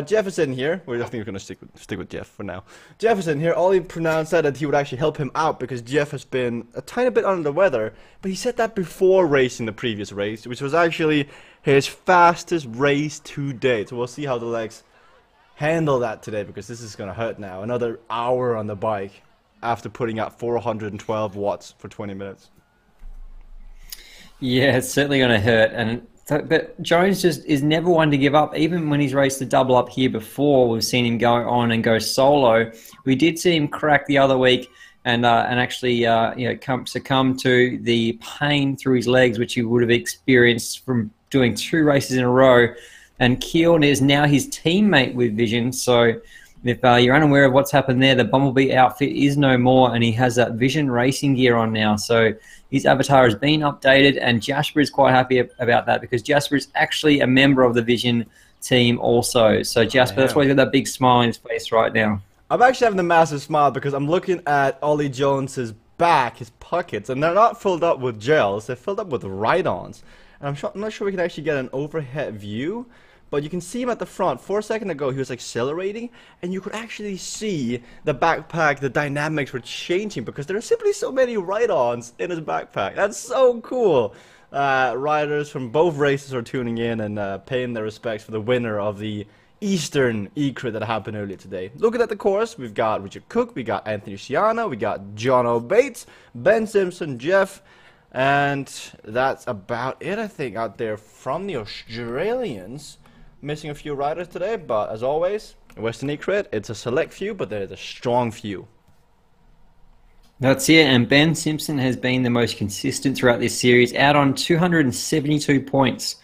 Jeff is in here. I think we're gonna stick with Jeff for now. Jeff is in here. Ollie pronounced that he would actually help him out because Jeff has been a tiny bit under the weather. But he said that before racing the previous race, which was actually his fastest race to date. So we'll see how the legs handle that today, because this is gonna hurt now. Another hour on the bike after putting out 412 watts for 20 minutes. Yeah, it's certainly going to hurt. But Jones just is never one to give up. Even when he's raced the double up here before, we've seen him go on and go solo. We did see him crack the other week and actually succumb to the pain through his legs, which he would have experienced from doing 2 races in a row. And Keelan is now his teammate with Vision. So if you're unaware of what's happened there, the Bumblebee outfit is no more, and he has that Vision racing gear on now. So his avatar has been updated, and Jesper is quite happy about that because Jesper is actually a member of the Vision team also. So Jesper, that's why he's got that big smile on his face right now. I'm actually having a massive smile because I'm looking at Ollie Jones's back, his pockets, and they're not filled up with gels, they're filled up with ride-ons. And I'm not sure we can actually get an overhead view, but you can see him at the front. 4 seconds ago, he was accelerating, and you could actually see the backpack, the dynamics were changing because there are simply so many ride-ons in his backpack. That's so cool. Riders from both races are tuning in and paying their respects for the winner of the Eastern eCrit that happened earlier today. Looking at the course, we've got Richard Cook, we got Anthony Sciana, we got John O'Bates, Ben Simpson, Jeff, and that's about it, I think, out there from the Australians. Missing a few riders today, but as always, Western eCrit, it's a select few, but there's a strong few. That's it, and Ben Simpson has been the most consistent throughout this series, out on 272 points.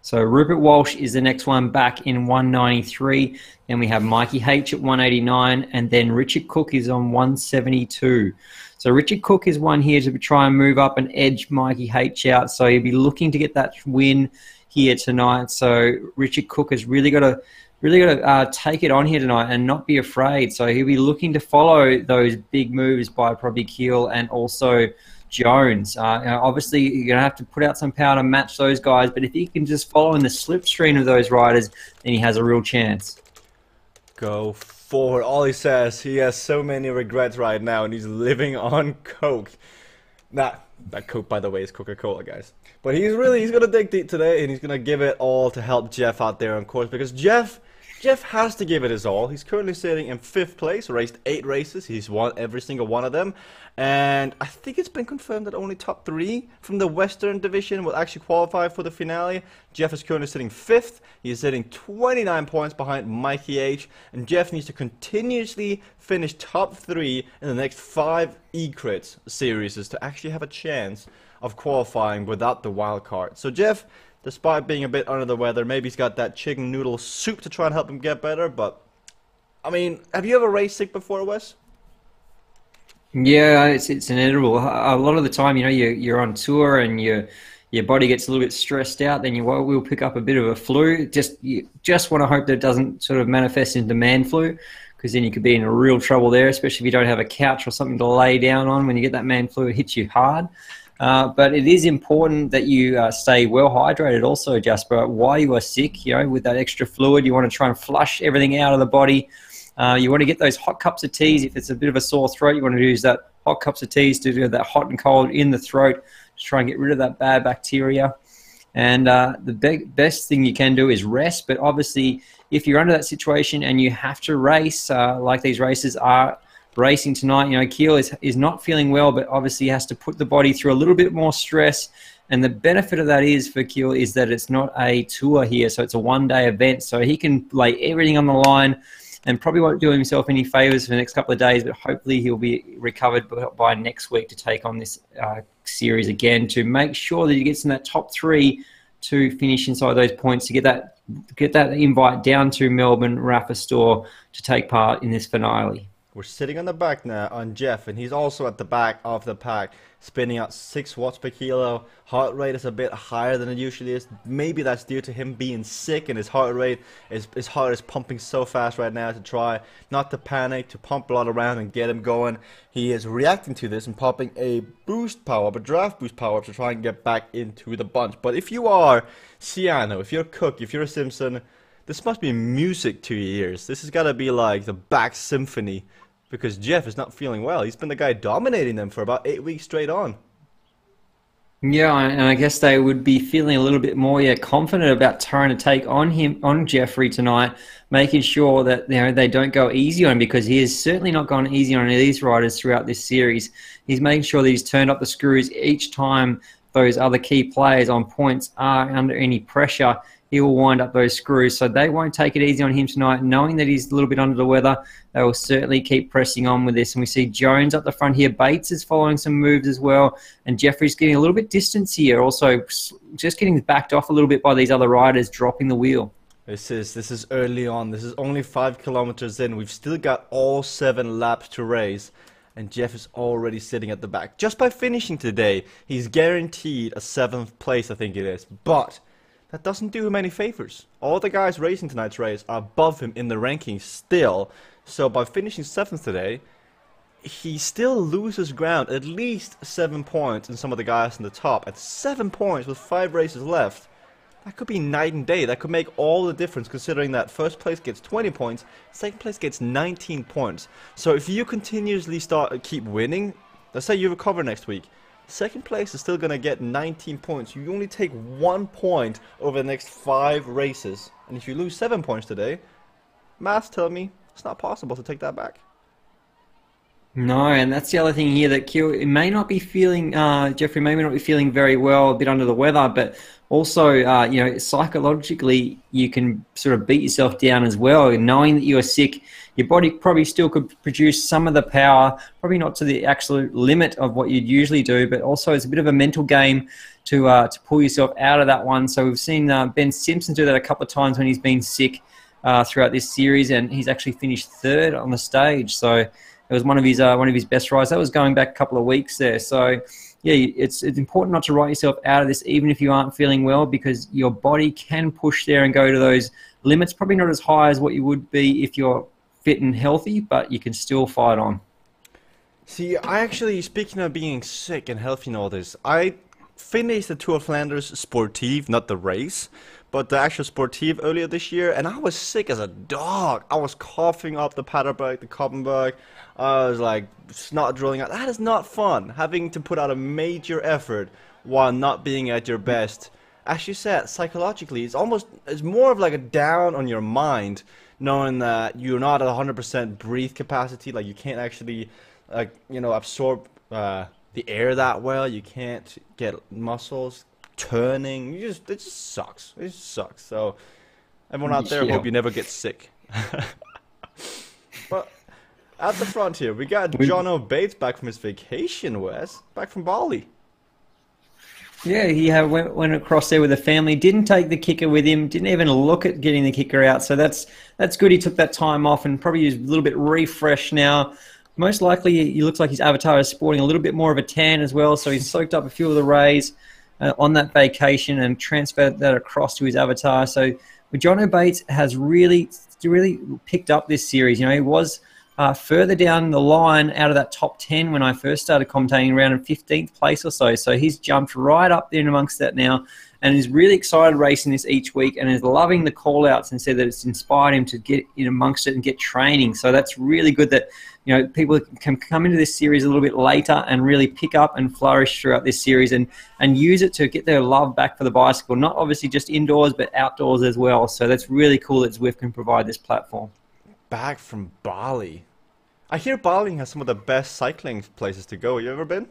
So Rupert Walsh is the next one back in 193. Then we have Mikey H at 189, and then Richard Cook is on 172. So Richard Cook is one here to try and move up and edge Mikey H out. So he'll be looking to get that win here tonight. So Richard Cook has really got to take it on here tonight and not be afraid. So he'll be looking to follow those big moves by probably Keel and also Jones. Obviously, you're going to have to put out some power to match those guys, but if he can just follow in the slipstream of those riders, then he has a real chance. Go forward. All he says, he has so many regrets right now, and he's living on Coke. That Coke, by the way, is Coca-Cola, guys. But he's going to dig deep today, and he's going to give it all to help Jeff out there on course, because Jeff has to give it his all. He's currently sitting in 5th place, raced 8 races. He's won every single one of them. And I think it's been confirmed that only top 3 from the Western Division will actually qualify for the finale. Jeff is currently sitting 5th. He's sitting 29 points behind Mikey H. And Jeff needs to continuously finish top 3 in the next 5 eCrit series to actually have a chance of qualifying without the wild card. So Jeff, despite being a bit under the weather, maybe he's got that chicken noodle soup to try and help him get better, but I mean, have you ever raced sick before, Wes? Yeah, it's inevitable. A lot of the time, you know, you're on tour and your body gets a little bit stressed out, then you will pick up a bit of a flu. You just want to hope that it doesn't sort of manifest into man flu, because then you could be in a real trouble there, especially if you don't have a couch or something to lay down on. When you get that man flu, it hits you hard. But it is important that you stay well hydrated also, Jesper. While you are sick, you know, with that extra fluid, you want to try and flush everything out of the body. You want to get those hot cups of teas. If it's a bit of a sore throat, you want to use that hot cups of teas to do that hot and cold in the throat to try and get rid of that bad bacteria. And the best thing you can do is rest. But obviously, if you're under that situation and you have to race, like these races are racing tonight, you know, Keel is not feeling well, but obviously has to put the body through a little bit more stress. And the benefit of that is for Keel is that it's not a tour here, so it's a one-day event. So he can lay everything on the line and probably won't do himself any favors for the next couple of days, but hopefully he'll be recovered by next week to take on this series again, to make sure that he gets in that top 3 to finish inside those points, to get that invite down to Melbourne Rafa Store to take part in this finale. We're sitting on the back now on Jeff, and he's also at the back of the pack, spinning out 6 watts per kilo. Heart rate is a bit higher than it usually is. Maybe that's due to him being sick, and his heart is pumping so fast right now to try not to panic, to pump blood around and get him going. He is reacting to this and popping a boost power up, a draft boost power up to try and get back into the bunch. But if you are Ciano, if you're Cook, if you're Simpson, This must be music to your ears. This has got to be like the Bach symphony, because Jeff is not feeling well. He's been the guy dominating them for about 8 weeks straight on. Yeah, and I guess they would be feeling a little bit more confident about trying to take on Jeffrey tonight, making sure that they don't go easy on him, because he has certainly not gone easy on any of these riders throughout this series. He's making sure that he's turned up the screws each time those other key players on points are under any pressure. He will wind up those screws, so they won't take it easy on him tonight. Knowing that he's a little bit under the weather, they will certainly keep pressing on with this. And we see Jones up the front here. Bates is following some moves as well, and Jeffrey's getting a little bit distance here. Also, just getting backed off a little bit by these other riders dropping the wheel. This is early on. This is only 5 kilometers in. We've still got all 7 laps to race, and Jeff is already sitting at the back. Just by finishing today, he's guaranteed a 7th place, I think it is. But that doesn't do him any favors. All the guys racing tonight's race are above him in the rankings still. So by finishing 7th today, he still loses ground, at least 7 points in some of the guys in the top. At 7 points with 5 races left, that could be night and day. That could make all the difference, considering that first place gets 20 points, second place gets 19 points. So if you continuously keep winning, let's say you recover next week, second place is still going to get 19 points. You only take 1 point over the next 5 races. And if you lose 7 points today, maths tell me it's not possible to take that back. No, and that's the other thing here, that Jeffrey may not be feeling very well, a bit under the weather, but also, psychologically, you can sort of beat yourself down as well. Knowing that you are sick, your body probably still could produce some of the power, probably not to the absolute limit of what you'd usually do, but also it's a bit of a mental game to pull yourself out of that one. So we've seen Ben Simpson do that a couple of times when he's been sick throughout this series, and he's actually finished 3rd on the stage. So it was one of his best rides. That was going back a couple of weeks there. So yeah, it's important not to write yourself out of this, even if you aren't feeling well, because your body can push there and go to those limits. Probably not as high as what you would be if you're fit and healthy, but you can still fight on. See, I actually, speaking of being sick and healthy and all this, I finished the Tour of Flanders Sportive, not the race, but the actual Sportive earlier this year, and I was sick as a dog. I was coughing up the Paterberg, the Koppenberg. I was like snot drilling out. That is not fun, having to put out a major effort while not being at your best. As you said, psychologically, it's more of like a down on your mind, knowing that you're not at 100% breathe capacity, like you can't actually absorb the air that well. You can't get muscles turning. It just sucks. It just sucks. So everyone out there, hope you never get sick. But at the front here, we got Jono Bates back from his vacation, Wes, back from Bali. Yeah, he went across there with the family. Didn't take the kicker with him. Didn't even look at getting the kicker out. So that's good. He took that time off and probably is a little bit refreshed now. Most likely, he looks like his avatar is sporting a little bit more of a tan as well. So he's soaked up a few of the rays on that vacation and transferred that across to his avatar. So Jono Bates has really picked up this series. He was further down the line out of that top 10 when I first started commentating, around in 15th place or so. So he's jumped right up there amongst that now and is really excited racing this each week and is loving the call-outs and said that it's inspired him to get in amongst it and get training. So that's really good that people can come into this series a little bit later and really pick up and flourish throughout this series and use it to get their love back for the bicycle, not obviously just indoors but outdoors as well. So that's really cool that Zwift can provide this platform. Back from Bali. I hear Bali has some of the best cycling places to go. You ever been?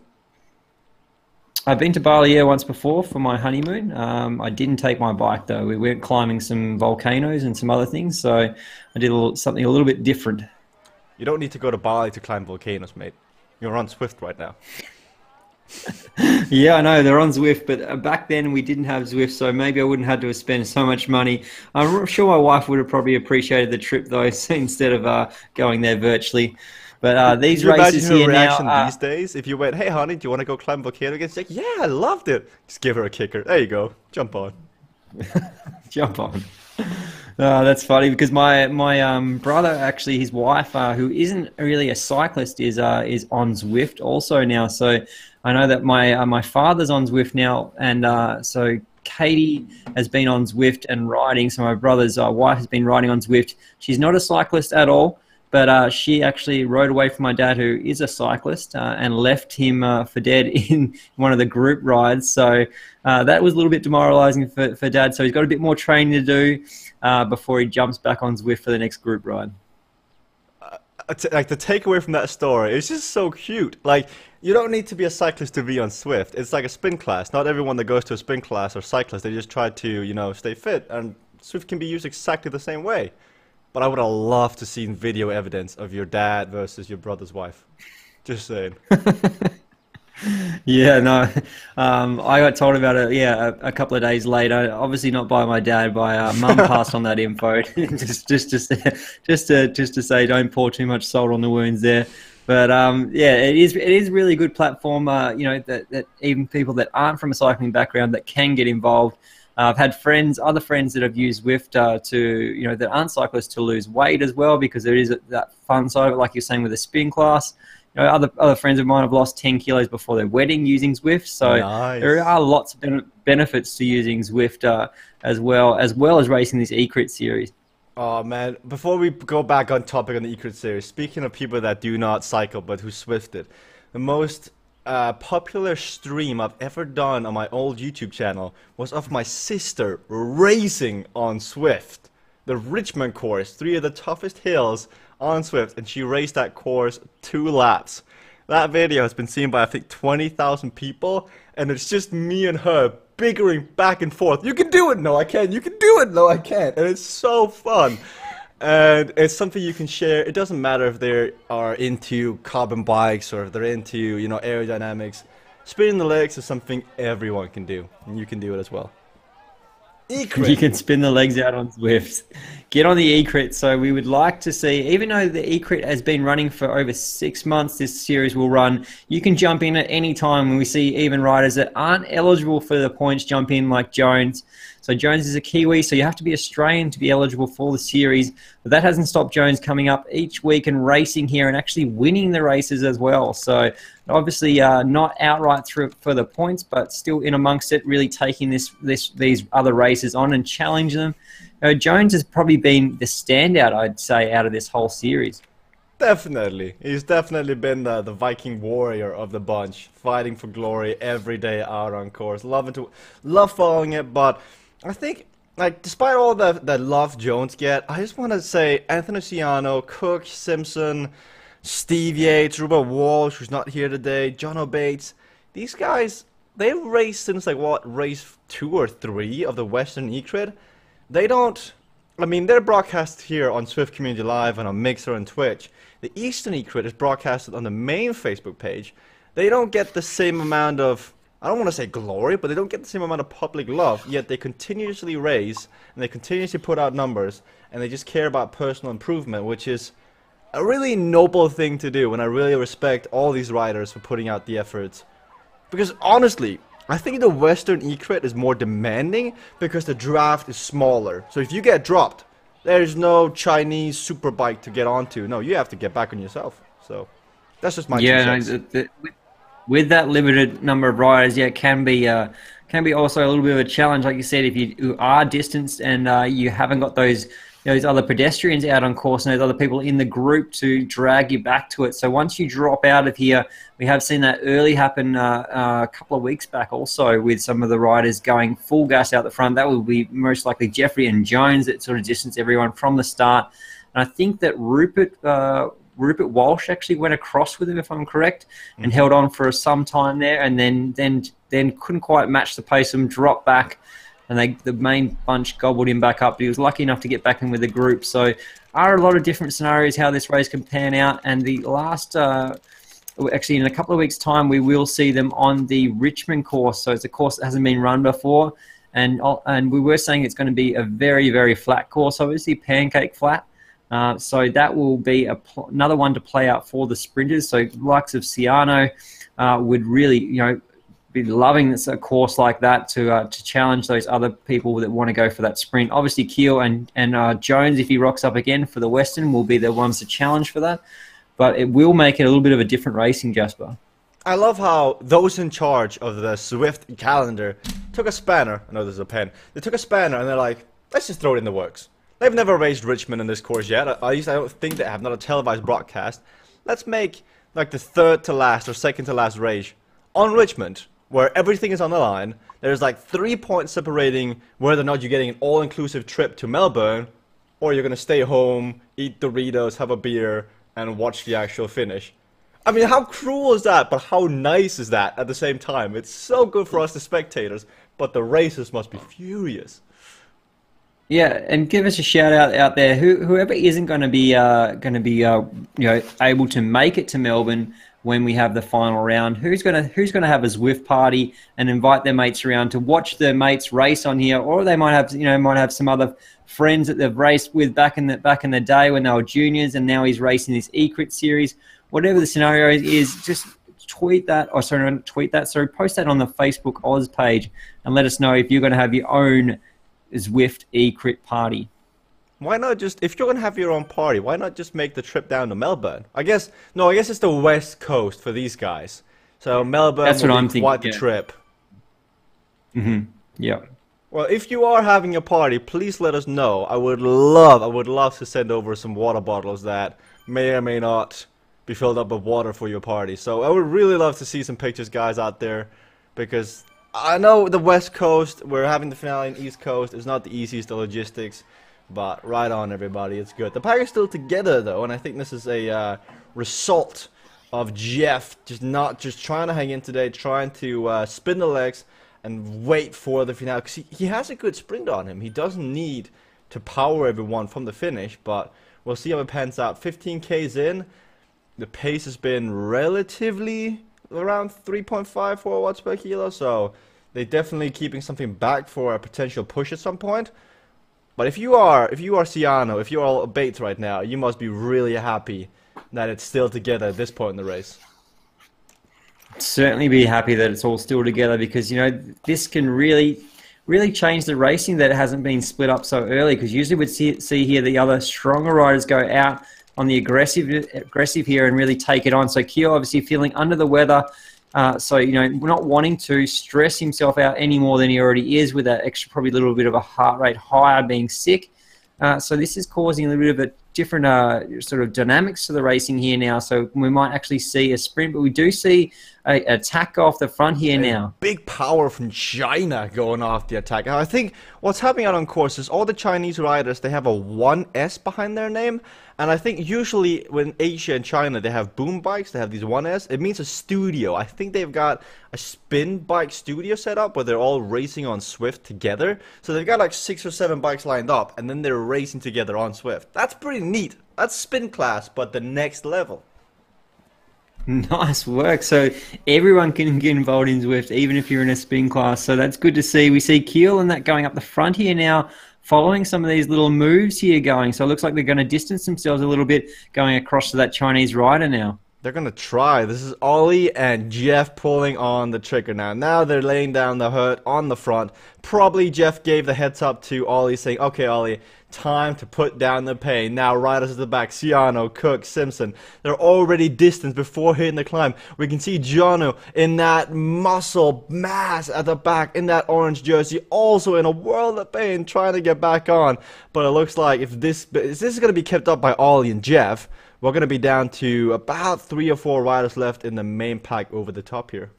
I've been to Bali once before for my honeymoon. I didn't take my bike though. We went climbing some volcanoes and some other things, so I did something a little bit different. You don't need to go to Bali to climb volcanoes, mate. You're on Zwift right now. Yeah, I know, they're on Zwift, but back then we didn't have Zwift, so maybe I wouldn't have to spend so much money. I'm sure my wife would have probably appreciated the trip, though, instead of going there virtually. But these races here now... Imagine her reaction these days if you went, hey, honey, do you want to go climb volcano again? She's like, yeah, I loved it. Just give her a kicker. There you go. Jump on. Jump on. That's funny because my brother, actually, his wife, who isn't really a cyclist, is on Zwift also now. So I know that my father's on Zwift now, and so Katie has been on Zwift and riding. So my brother's wife has been riding on Zwift. She's not a cyclist at all, but she actually rode away from my dad, who is a cyclist, and left him for dead in one of the group rides. So that was a little bit demoralizing for Dad. So he's got a bit more training to do before he jumps back on Zwift for the next group ride. Like, the takeaway from that story, it's just so cute. Like, you don't need to be a cyclist to be on Zwift. It's like a spin class. Not everyone that goes to a spin class are cyclists. They just try to, you know, stay fit. And Zwift can be used exactly the same way. But I would have loved to see video evidence of your dad versus your brother's wife. Just saying. Yeah, no. I got told about it, a couple of days later. Obviously not by my dad, by Mum passed on that info. just to say, don't pour too much salt on the wounds there. But yeah, it is really a good platform. You know, that even people that aren't from a cycling background that can get involved. I've had other friends that have used Zwift to, you know, that aren't cyclists, to lose weight as well, because there is that fun side of it, like you're saying with the spin class. You know, other friends of mine have lost 10 kilos before their wedding using Zwift. So nice. There are lots of benefits to using Zwift as well as racing this eCrit series. Oh man, before we go back on topic on the eCrit series, speaking of people that do not cycle but who Zwifted, the most popular stream I've ever done on my old YouTube channel was of my sister racing on Zwift. The Richmond course, 3 of the toughest hills on Zwift, and she raced that course 2 laps. That video has been seen by I think 20,000 people, and it's just me and her bickering back and forth. You can do it, no I can't. You can do it, no I can't. And it's so fun. And it's something you can share. It doesn't matter if they are into carbon bikes or if they're into, you know, aerodynamics. Spinning the legs is something everyone can do, and you can do it as well. eCrit. You can spin the legs out on Zwift. Get on the eCrit. So we would like to see, even though the eCrit has been running for over 6 months, this series will run. You can jump in at any time when we see even riders that aren't eligible for the points jump in, like Jones. So Jones is a Kiwi, so you have to be Australian to be eligible for the series. But that hasn't stopped Jones coming up each week and racing here and actually winning the races as well. So obviously not outright through for the points, but still in amongst it, really taking these other races on and challenge them. Jones has probably been the standout, I'd say, out of this whole series. Definitely. He's definitely been the Viking warrior of the bunch, fighting for glory every day out on course. Love following it, but I think, like, despite all the love Jones get, I just want to say Anthony Ciano, Cook, Simpson, Steve Yates, Ruben Walsh, who's not here today, John O'Bates, these guys, they've raced since, like, what, race 2 or 3 of the Western eCrit. They don't, I mean, they're broadcast here on Zwift Community Live and on Mixer and Twitch. The Eastern eCrit is broadcasted on the main Facebook page. They don't get the same amount of, I don't want to say glory, but they don't get the same amount of public love, yet they continuously race, and they continuously put out numbers, and they just care about personal improvement, which is a really noble thing to do, and I really respect all these riders for putting out the efforts. Because honestly, I think the Western eCrit is more demanding because the draft is smaller. So if you get dropped, there's no Chinese superbike to get onto. No, you have to get back on yourself. So that's just my 2 cents. With that limited number of riders, yeah, it can be also a little bit of a challenge, like you said, if you are distanced and you haven't got those other pedestrians out on course and those other people in the group to drag you back to it. So once you drop out of here, we have seen that early happen a couple of weeks back also with some of the riders going full gas out the front. That will be most likely Jeffrey and Jones that sort of distance everyone from the start. And I think that Rupert Walsh actually went across with him, if I'm correct, and held on for some time there, and then couldn't quite match the pace of him, dropped back, and the main bunch gobbled him back up. But he was lucky enough to get back in with the group. So are a lot of different scenarios how this race can pan out. And the last, actually in a couple of weeks' time, we will see them on the Richmond course. So it's a course that hasn't been run before. And we were saying it's going to be a very, very flat course, obviously pancake flat. So that will be another one to play out for the sprinters. So likes of Ciano would really, be loving a course like that to challenge those other people that want to go for that sprint. Obviously, Keel and Jones, if he rocks up again for the Western, will be the ones to challenge for that. But it will make it a little bit of a different racing, Jesper. I love how those in charge of the Zwift calendar took a spanner. I know this is a pen. They took a spanner and they're like, let's just throw it in the works. They've never raced Richmond in this course yet. At least I don't think they have. Not a televised broadcast. Let's make like the third to last or second to last race on Richmond, where everything is on the line. There's like 3 points separating whether or not you're getting an all-inclusive trip to Melbourne, or you're gonna stay home, eat Doritos, have a beer, and watch the actual finish. I mean, how cruel is that? But how nice is that at the same time? It's so good for us, the spectators, but the racers must be furious. Yeah, and give us a shout out there. Whoever isn't going to be able to make it to Melbourne when we have the final round, who's gonna have a Zwift party and invite their mates around to watch their mates race on here, or they might have some other friends that they've raced with back in the day when they were juniors, and now he's racing this eCrit series. Whatever the scenario is, just tweet that. Oh, sorry, not tweet that. Sorry, post that on the Facebook Oz page and let us know if you're going to have your own Zwift eCrit party. Why not just, if you're going to have your own party, why not just make the trip down to Melbourne? I guess it's the West Coast for these guys. So Melbourne That's what will I'm be thinking, quite the yeah. trip. Yeah. Well, if you are having a party, please let us know. I would love to send over some water bottles that may or may not be filled up with water for your party. So I would really love to see some pictures, guys, out there, because I know the West Coast, we're having the finale in East Coast. It's not the easiest of logistics, but right on, everybody. It's good. The pack is still together, though, and I think this is a result of Jeff just trying to hang in today, trying to spin the legs and wait for the finale. Because he has a good sprint on him. He doesn't need to power everyone from the finish, but we'll see how it pans out. 15Ks in. The pace has been relatively around 3.54 watts per kilo, so they're definitely keeping something back for a potential push at some point. But if you are Ciano, if you are Bates right now, you must be really happy that it's still together at this point in the race. Certainly be happy that it's all still together, because this can really change the racing, that it hasn't been split up so early, because usually we'd see here the other stronger riders go out on the aggressive here and really take it on. So Kyo obviously feeling under the weather, so not wanting to stress himself out any more than he already is, with that extra probably a little bit of a heart rate higher, being sick. So this is causing a little bit of a different sort of dynamics to the racing here now. So we might actually see a sprint, but we do see an attack off the front here now. Big power from China going off the attack. I think what's happening out on course is all the Chinese riders, they have a 1S behind their name. And I think usually when Asia and China, they have boom bikes, they have these 1S, it means a studio. I think they've got a spin bike studio set up where they're all racing on Zwift together. So they've got like 6 or 7 bikes lined up, and then they're racing together on Zwift. That's pretty neat. That's spin class, but the next level. Nice work. So everyone can get involved in Zwift, even if you're in a spin class. So that's good to see. We see Keel and that going up the front here now, following some of these little moves here going. So it looks like they're going to distance themselves a little bit going across to that Chinese rider now. They're going to try. This is Ollie and Jeff pulling on the trigger now. Now they're laying down the hurt on the front. Probably Jeff gave the heads up to Ollie saying, okay, Ollie, time to put down the pain. Now riders at the back, Ciano, Cook, Simpson, they're already distanced before hitting the climb. We can see Jono in that muscle mass at the back in that orange jersey, also in a world of pain, trying to get back on. But it looks like if this is going to be kept up by Ollie and Jeff, we're going to be down to about 3 or 4 riders left in the main pack over the top here.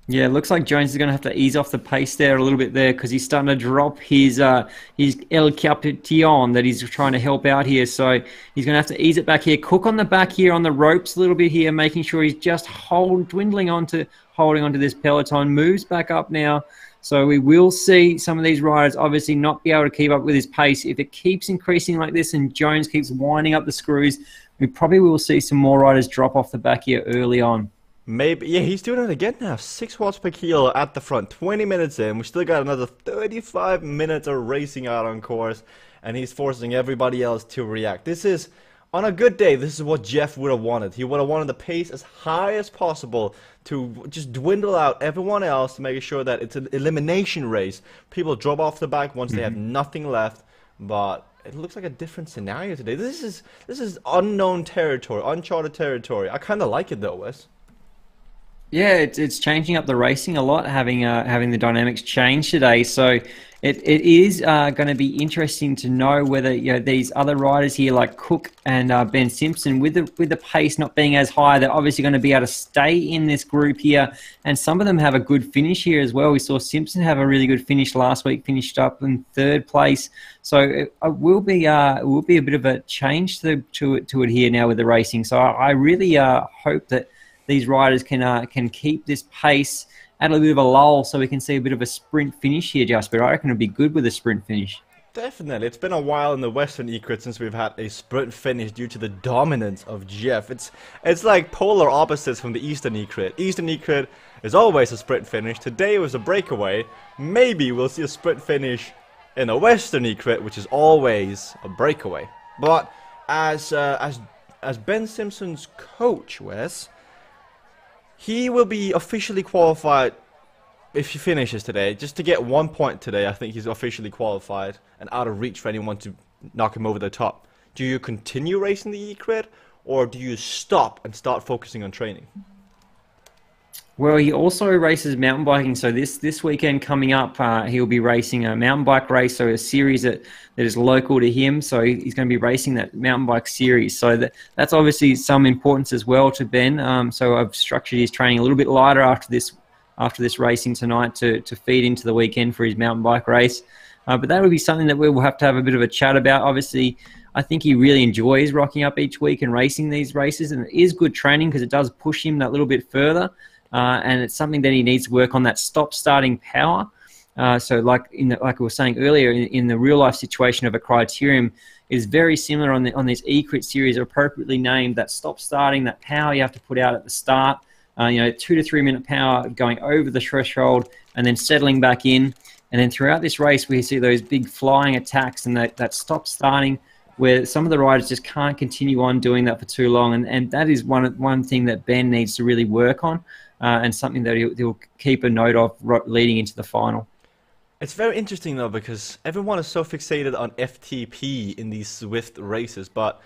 Yeah, it looks like Jones is going to have to ease off the pace there a little bit there, because he's starting to drop his El Capitan that he's trying to help out here. So he's going to have to ease it back here. Cook on the back here on the ropes a little bit here, making sure he's just holding onto this peloton. Moves back up now. So we will see some of these riders obviously not be able to keep up with his pace. If it keeps increasing like this and Jones keeps winding up the screws, we probably will see some more riders drop off the back here early on. Maybe, yeah, he's doing it again now. 6 watts per kilo at the front. 20 minutes in. We still got another 35 minutes of racing out on course, and he's forcing everybody else to react. This is, on a good day, this is what Jeff would have wanted. He would have wanted the pace as high as possible to just dwindle out everyone else, to make sure that it's an elimination race. People drop off the back once they have nothing left, but it looks like a different scenario today. This is unknown territory, uncharted territory. I kind of like it though, Wes. Yeah, it's changing up the racing a lot, having the dynamics change today. So it is going to be interesting to know whether these other riders here like Cook and Ben Simpson, with the pace not being as high, they're obviously going to be able to stay in this group here. And some of them have a good finish here as well. We saw Simpson have a really good finish last week, finished up in third place. So it will be a bit of a change to it here now with the racing. So I really hope that these riders can keep this pace at a bit of a lull, so we can see a bit of a sprint finish here, Jasper. I reckon it'll be good with a sprint finish. Definitely. It's been a while in the Western eCrit since we've had a sprint finish due to the dominance of Jeff. It's like polar opposites from the Eastern eCrit. Eastern eCrit is always a sprint finish. Today was a breakaway. Maybe we'll see a sprint finish in a Western eCrit, which is always a breakaway. But as Ben Simpson's coach, Wes, he will be officially qualified if he finishes today. Just to get 1 point today, I think he's officially qualified and out of reach for anyone to knock him over the top. Do you continue racing the eCrit, or do you stop and start focusing on training? Well, he also races mountain biking. So this weekend coming up, he'll be racing a mountain bike race, so a series that is local to him. So he's going to be racing that mountain bike series. So that's obviously some importance as well to Ben. So I've structured his training a little bit lighter after this racing tonight to feed into the weekend for his mountain bike race. But that would be something that we will have to have a bit of a chat about. Obviously, I think he really enjoys rocking up each week and racing these races, and it is good training because it does push him that little bit further. And it's something that he needs to work on, that stop-starting power. So like we were saying earlier, in the real-life situation of a criterium, is very similar on this eCrit series, appropriately named. That stop-starting, that power you have to put out at the start, 2 to 3 minute power going over the threshold and then settling back in. And then throughout this race, we see those big flying attacks and that stop-starting, where some of the riders just can't continue on doing that for too long. And that is one thing that Ben needs to really work on. And something that he'll keep a note of leading into the final. It's very interesting though, because everyone is so fixated on FTP in these Zwift races, but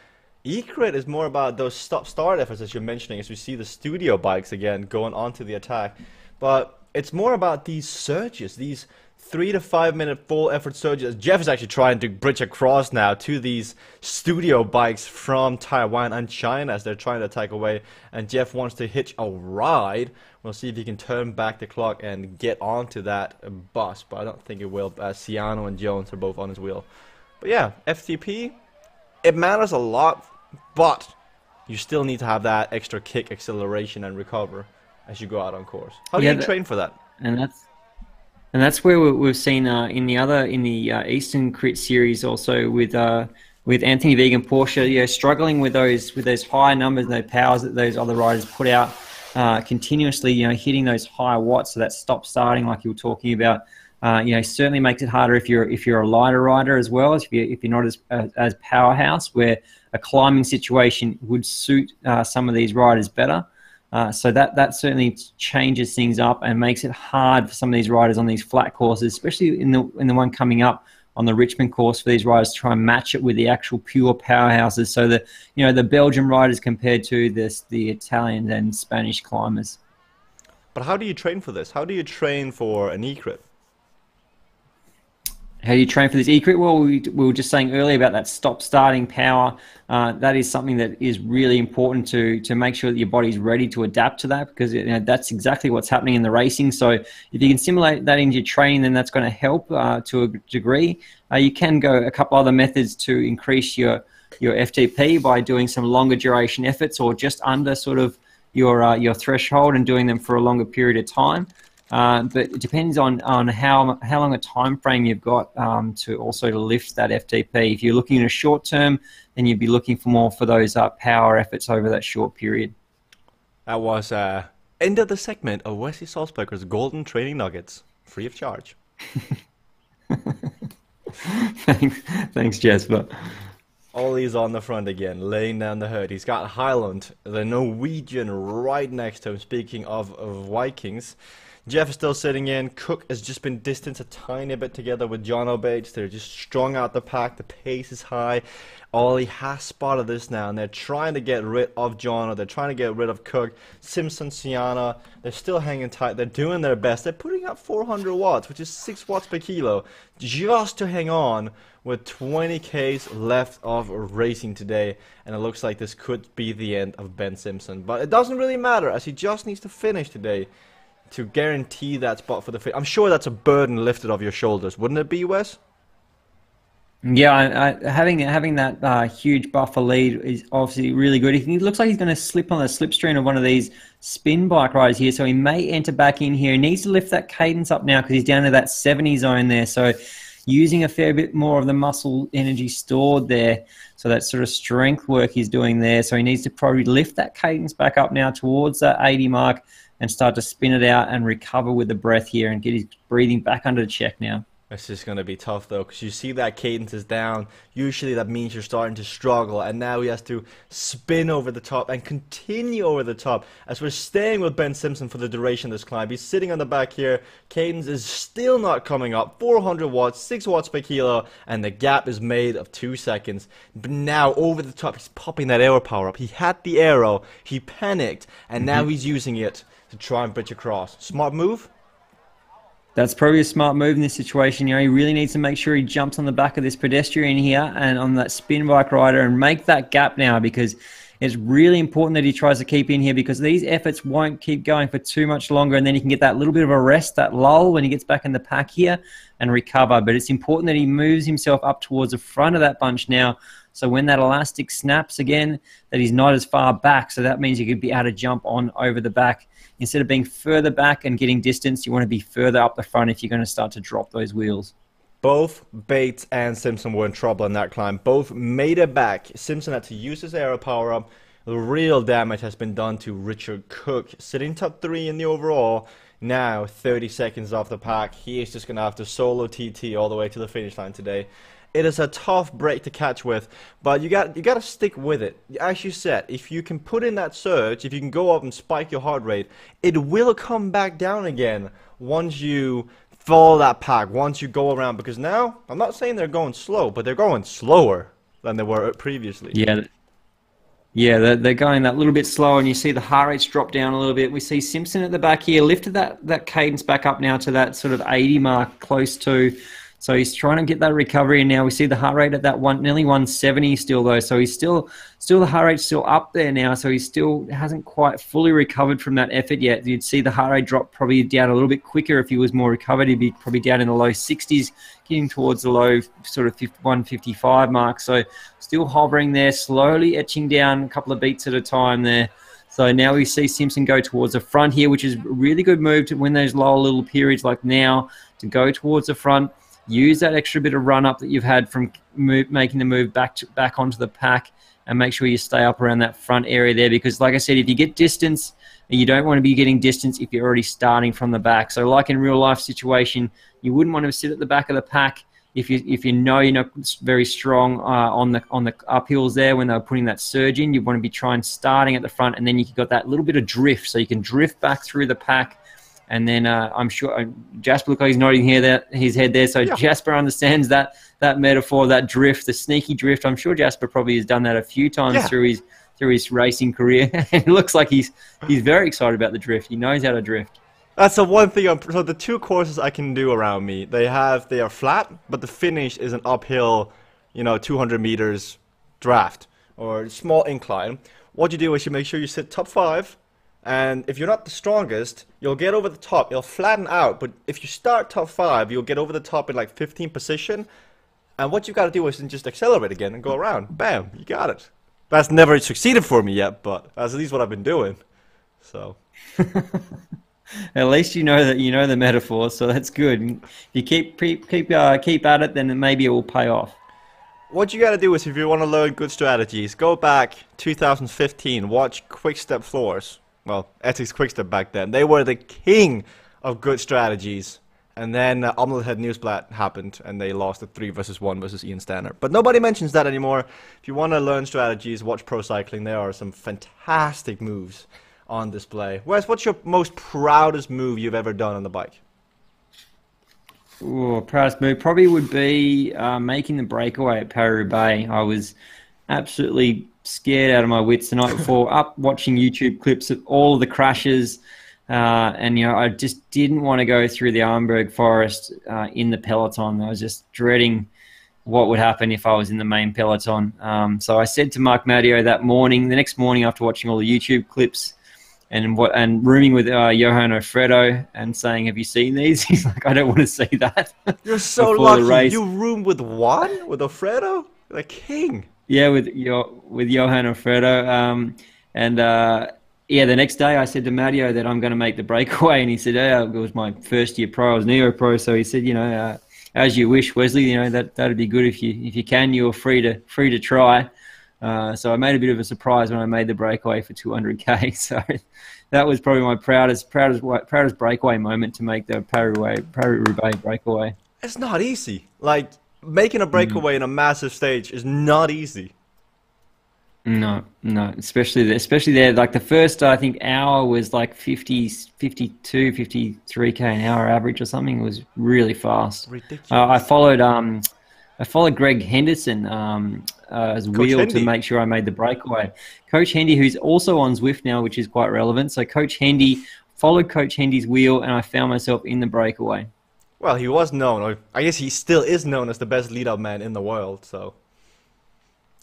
eCrit is more about those stop-start efforts as you're mentioning, as we see the studio bikes again going onto the attack. But it's more about these surges, these 3 to 5 minute full effort surges. Jeff is actually trying to bridge across now to these studio bikes from Taiwan and China as they're trying to attack away, and Jeff wants to hitch a ride. We'll see if he can turn back the clock and get onto that bus, but I don't think it will, as Ciano and Jones are both on his wheel. But yeah, FTP, it matters a lot, but you still need to have that extra kick, acceleration, and recover as you go out on course. How do you train for that? And that's where we've seen in the Eastern Crit series also with Anthony Vegan Porsche, struggling with those high numbers and those powers that those other riders put out continuously, hitting those high watts. So that stop starting, like you were talking about, certainly makes it harder if you're a lighter rider as well, if you're not as powerhouse, where a climbing situation would suit some of these riders better. So that certainly changes things up and makes it hard for some of these riders on these flat courses, especially in the one coming up on the Richmond course, for these riders to try and match it with the actual pure powerhouses. So the Belgian riders compared to the Italian and Spanish climbers. But how do you train for this? How do you train for an eCrit? How do you train for this eCrit? Well, we were just saying earlier about that stop-starting power. That is something that is really important to make sure that your body's ready to adapt to that, because that's exactly what's happening in the racing. So if you can simulate that into your training, then that's going to help to a degree. You can go a couple other methods to increase your FTP by doing some longer duration efforts, or just under sort of your threshold and doing them for a longer period of time. But it depends on how long a time frame you've got to lift that FTP. If you're looking at a short term, then you'd be looking for those power efforts over that short period. That was end of the segment of Wesley Sulzberger's Golden Training Nuggets, free of charge. Thanks, Jesper. Ollie's on the front again, laying down the herd. He's got Highland, the Norwegian, right next to him. Speaking of Vikings, Jeff is still sitting in. Cook has just been distanced a tiny bit together with John O'Bates. They're just strung out the pack. The pace is high. Ollie has spotted this now, and they're trying to get rid of John, or they're trying to get rid of Cook. Simpson, Sienna, they're still hanging tight. They're doing their best. They're putting up 400 watts, which is 6 watts per kilo, just to hang on with 20 Ks left of racing today. And it looks like this could be the end of Ben Simpson. But it doesn't really matter, as he just needs to finish today to guarantee that spot for the finish. I'm sure that's a burden lifted off your shoulders, wouldn't it be, Wes? Yeah, having that huge buffer lead is obviously really good. He looks like he's going to slip on the slipstream of one of these spin bike riders here, so he may enter back in here. He needs to lift that cadence up now because he's down to that 70 zone there, so using a fair bit more of the muscle energy stored there. So that sort of strength work he's doing there. So he needs to probably lift that cadence back up now towards that 80 mark and start to spin it out and recover with the breath here and get his breathing back under check now. It's just going to be tough, though, because you see that cadence is down. Usually that means you're starting to struggle, and now he has to spin over the top and continue over the top. As we're staying with Ben Simpson for the duration of this climb, he's sitting on the back here. Cadence is still not coming up. 400 watts, 6 watts per kilo, and the gap is made of 2 seconds. But now over the top, he's popping that aero power up. He had the aero, he panicked, and now he's using it to try and bridge across. Smart move? That's probably a smart move in this situation. You know, he really needs to make sure he jumps on the back of this pedestrian here and on that spin bike rider and make that gap now, because it's really important that he tries to keep in here, because these efforts won't keep going for too much longer, and then he can get that little bit of a rest, that lull when he gets back in the pack here and recover. But it's important that he moves himself up towards the front of that bunch now, so when that elastic snaps again, that he's not as far back. So that means you could be able to jump on over the back. Instead of being further back and getting distance, you want to be further up the front if you're going to start to drop those wheels. Both Bates and Simpson were in trouble in that climb. Both made it back. Simpson had to use his aero power up. The real damage has been done to Richard Cook, sitting top 3 in the overall. Now 30 seconds off the pack. He is just going to have to solo TT all the way to the finish line today. It is a tough break to catch with, but you got to stick with it. As you said, if you can put in that surge, if you can go up and spike your heart rate, it will come back down again once you follow that pack, once you go around. Because now, I'm not saying they're going slow, but they're going slower than they were previously. Yeah, they're going that little bit slower, and you see the heart rates drop down a little bit. We see Simpson at the back here, lifted that cadence back up now to that sort of 80 mark, close to. So he's trying to get that recovery, and now we see the heart rate at that nearly 170 still, though. So he's still the heart rate's still up there now. So he still hasn't quite fully recovered from that effort yet. You'd see the heart rate drop probably down a little bit quicker if he was more recovered. He'd be probably down in the low 60s, getting towards the low sort of 155 mark. So still hovering there, slowly etching down a couple of beats at a time there. So now we see Simpson go towards the front here, which is a really good move to win those lower little periods like now, to go towards the front. Use that extra bit of run up that you've had from making the move back onto the pack, and make sure you stay up around that front area there, because like I said, if you get distance, you don't want to be getting distance if you're already starting from the back. So like in real life situation, you wouldn't want to sit at the back of the pack if you know you're not very strong on the uphills there when they're putting that surge in. You want to be starting at the front, and then you got that little bit of drift, so you can drift back through the pack. And then I'm sure Jasper, look like he's nodding his head there. So yeah. Jasper understands that metaphor, that drift, the sneaky drift. I'm sure Jasper probably has done that a few times through his racing career. It looks like he's very excited about the drift. He knows how to drift. That's the one thing. So the 2 courses I can do around me, they are flat, but the finish is an uphill, 200 meters draft or small incline. What you do is you make sure you sit top 5. And if you're not the strongest, you'll get over the top. It'll flatten out. But if you start top 5, you'll get over the top in like 15th position. And what you've got to do is then just accelerate again and go around. Bam, you got it. That's never succeeded for me yet, but that's at least what I've been doing. So. At least you know the metaphor, so that's good. If you keep at it, then maybe it will pay off. What you got to do is, if you want to learn good strategies, go back 2015, watch Quick Step Floors. Well, Essex Quickstep back then. They were the king of good strategies. And then Omelette Head Newsblatt happened, and they lost at 3 versus 1 versus Ian Stanner. But nobody mentions that anymore. If you want to learn strategies, watch Pro Cycling. There are some fantastic moves on display. Wes, what's your most proudest move you've ever done on the bike? Ooh, proudest move probably would be making the breakaway at Paris-Roubaix. I was absolutely scared out of my wits the night before, up watching YouTube clips of all of the crashes, and I just didn't want to go through the Arnberg Forest in the peloton. I was just dreading what would happen if I was in the main peloton. So I said to Mark Madio the next morning after watching all the YouTube clips, and rooming with Johan Alfredo and saying, "Have you seen these?" He's like, "I don't want to see that." You're so lucky. You roomed with one? With Alfredo? The king. Yeah, with Johan Alfredo. The next day I said to Matteo that I'm going to make the breakaway, and he said, "Yeah, it was my first year pro. I was neo pro." So he said, "As you wish, Wesley. That'd be good if you can. You're free to try." So I made a bit of a surprise when I made the breakaway for 200k. So that was probably my proudest breakaway moment, to make the Paris-Roubaix breakaway. It's not easy. Like, making a breakaway in a massive stage is not easy. No, especially there. Like the first, I think, hour was like 52, 53k an hour average or something. It was really fast. Ridiculous. I followed Greg Henderson as wheel to make sure I made the breakaway. Coach Hendy, who's also on Zwift now, which is quite relevant. So Coach Hendy followed Coach Hendy's wheel, and I found myself in the breakaway. Well, he was known, or I guess he still is known as the best lead-up man in the world. So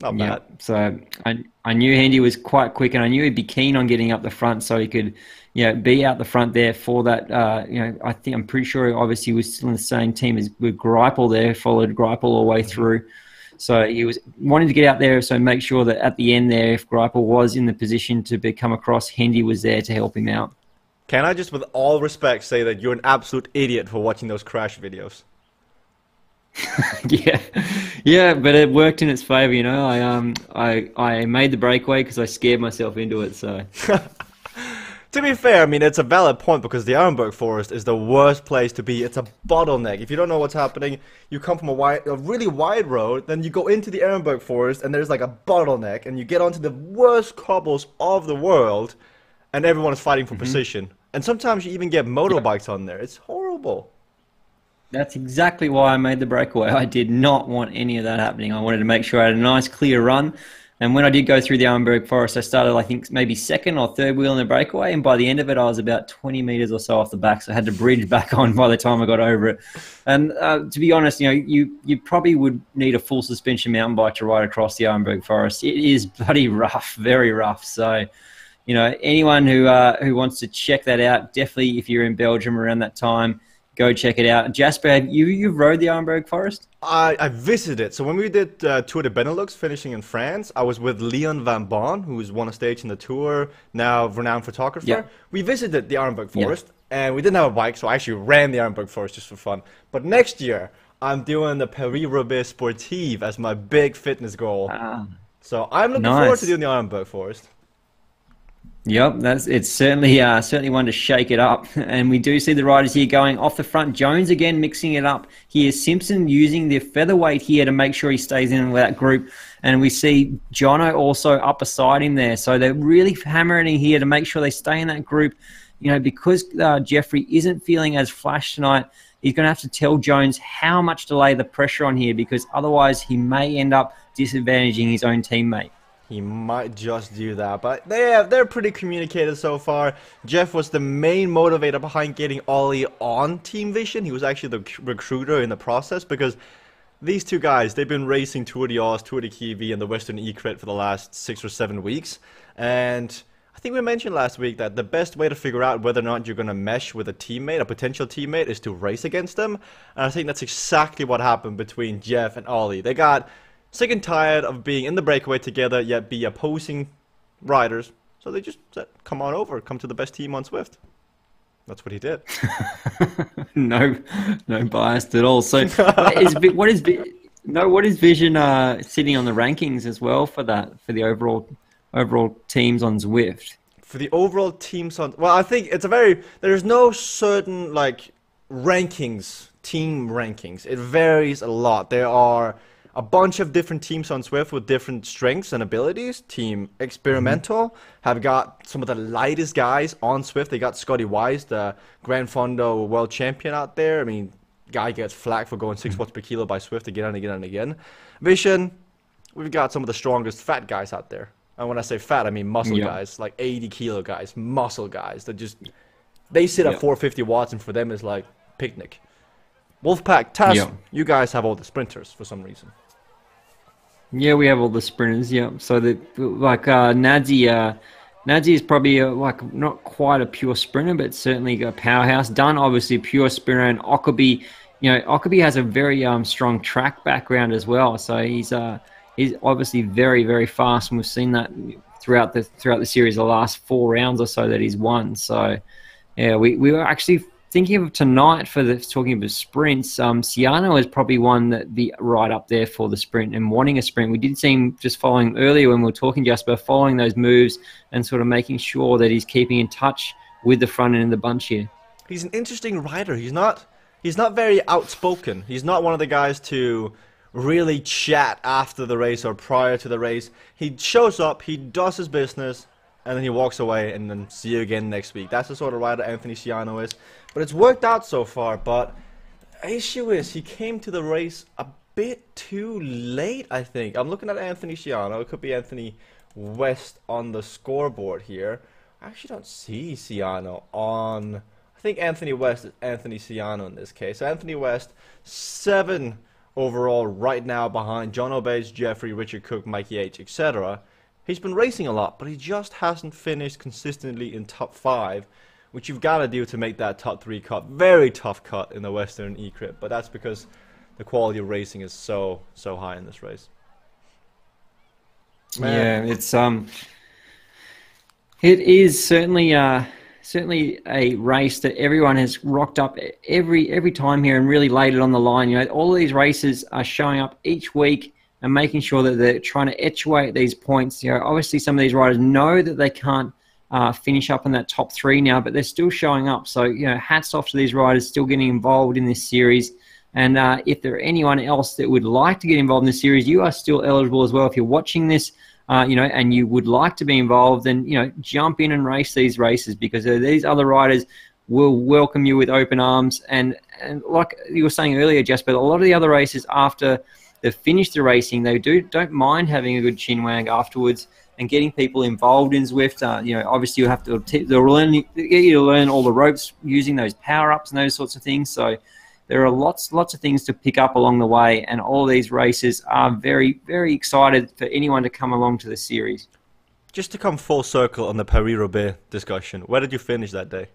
not bad. So I knew Hendy was quite quick, and I knew he'd be keen on getting up the front, so he could, be out the front there for that. I'm pretty sure he obviously was still in the same team as with Greipel there, followed Greipel all the way through. So he was wanting to get out there, so make sure that at the end there, if Greipel was in the position to come across, Hendy was there to help him out. Can I just, with all respect, say that you're an absolute idiot for watching those crash videos? Yeah, but it worked in its favor. I made the breakaway because I scared myself into it. So, to be fair, I mean, it's a valid point, because the Arnberg Forest is the worst place to be. It's a bottleneck. If you don't know what's happening, you come from a really wide road, then you go into the Arnberg Forest, and there's like a bottleneck, and you get onto the worst cobbles of the world, and everyone is fighting for position. And sometimes you even get motorbikes on there. It's horrible. That's exactly why I made the breakaway. I did not want any of that happening. I wanted to make sure I had a nice clear run. And when I did go through the Arnberg Forest, I started, I think, maybe second or third wheel in the breakaway. And by the end of it, I was about 20 meters or so off the back. So I had to bridge back on by the time I got over it. And to be honest, you probably would need a full suspension mountain bike to ride across the Arnberg Forest. It is bloody rough, very rough. So, anyone who wants to check that out, definitely if you're in Belgium around that time, go check it out. Jasper, you rode the Arnberg Forest? I visited it. So when we did Tour de Benelux, finishing in France, I was with Leon Van Bon, who's won a stage in the Tour, now renowned photographer. Yeah. We visited the Arnberg Forest, and we didn't have a bike, so I actually ran the Arnberg Forest just for fun. But next year, I'm doing the Paris-Roubaix Sportive as my big fitness goal. So I'm looking forward to doing the Arnberg Forest. Yep, it's certainly one to shake it up. And we do see the riders here going off the front. Jones again mixing it up here. Simpson using the featherweight here to make sure he stays in with that group. And we see Jono also up beside him there. So they're really hammering here to make sure they stay in that group. Because Jeffrey isn't feeling as flash tonight, he's going to have to tell Jones how much to lay the pressure on here, because otherwise he may end up disadvantaging his own teammate. He might just do that, but they're pretty communicated so far. Jeff was the main motivator behind getting Ollie on Team Vision. He was actually the recruiter in the process, because these two guys, they've been racing Tour de Oz, Tour de Kiwi, and the Western eCrit for the last 6 or 7 weeks. And I think we mentioned last week that the best way to figure out whether or not you're going to mesh with a teammate, a potential teammate, is to race against them. And I think that's exactly what happened between Jeff and Ollie. They got sick and tired of being in the breakaway together, yet be opposing riders. So they just said, come on over, come to the best team on Zwift. That's what he did. No bias at all. So what is Vision sitting on the rankings as well for the overall teams on Zwift? For the overall teams on, well, I think it's there's no certain team rankings. It varies a lot. There are a bunch of different teams on Zwift with different strengths and abilities. Team Experimental have got some of the lightest guys on Zwift. They got Scotty Wise, the Grand Fondo world champion out there. I mean, guy gets flagged for going 6 watts per kilo by Zwift again and again and again. Vision, we've got some of the strongest fat guys out there. And when I say fat, I mean muscle guys, like 80 kilo guys, muscle guys that just, they sit at 450 watts and for them it's like picnic. Wolfpack, Taz, you guys have all the sprinters for some reason. Yeah, we have all the sprinters, So like Nadzie is probably like not quite a pure sprinter, but certainly a powerhouse. Dunn, obviously a pure sprinter, and Ockerby, Ockerby has a very strong track background as well. So he's obviously very, very fast, and we've seen that throughout the series, the last 4 rounds or so that he's won. So yeah, we were actually thinking of tonight talking about sprints. Ciano is probably one that be right up there for the sprint and wanting a sprint. We did see him just following earlier when we were talking, Jesper, following those moves and sort of making sure that he's keeping in touch with the front end of the bunch here. He's an interesting rider. He's not very outspoken. He's not one of the guys to really chat after the race or prior to the race. He shows up, he does his business, and then he walks away and then see you again next week. That's the sort of rider Anthony Ciano is. But it's worked out so far. But the issue is he came to the race a bit too late, I think. I'm looking at Anthony Ciano. It could be Anthony West on the scoreboard here. I actually don't see Ciano on... I think Anthony West is Anthony Ciano in this case. So Anthony West, 7 overall right now behind John O'Bays, Jeffrey, Richard Cook, Mikey H, etc. He's been racing a lot, but he just hasn't finished consistently in top 5, which you've got to do to make that top 3 cut. Very tough cut in the Western eCrit, but that's because the quality of racing is so high in this race. Man. Yeah, it is certainly a race that everyone has rocked up every time here and really laid it on the line. All of these races are showing up each week and making sure that they're trying to etch away at these points. Obviously some of these riders know that they can't finish up in that top 3 now, but they're still showing up. So, hats off to these riders still getting involved in this series. And if there are anyone else that would like to get involved in this series, you are still eligible as well. If you're watching this, and you would like to be involved, then, jump in and race these races, because these other riders will welcome you with open arms. And like you were saying earlier, Jesper, a lot of the other races after they've finished the racing, they don't mind having a good chinwag afterwards and getting people involved in Zwift. Obviously you have to learn all the ropes using those power-ups and those sorts of things. So there are lots of things to pick up along the way, and all these races are very, very excited for anyone to come along to the series. Just to come full circle on the Paris-Roubaix discussion, where did you finish that day?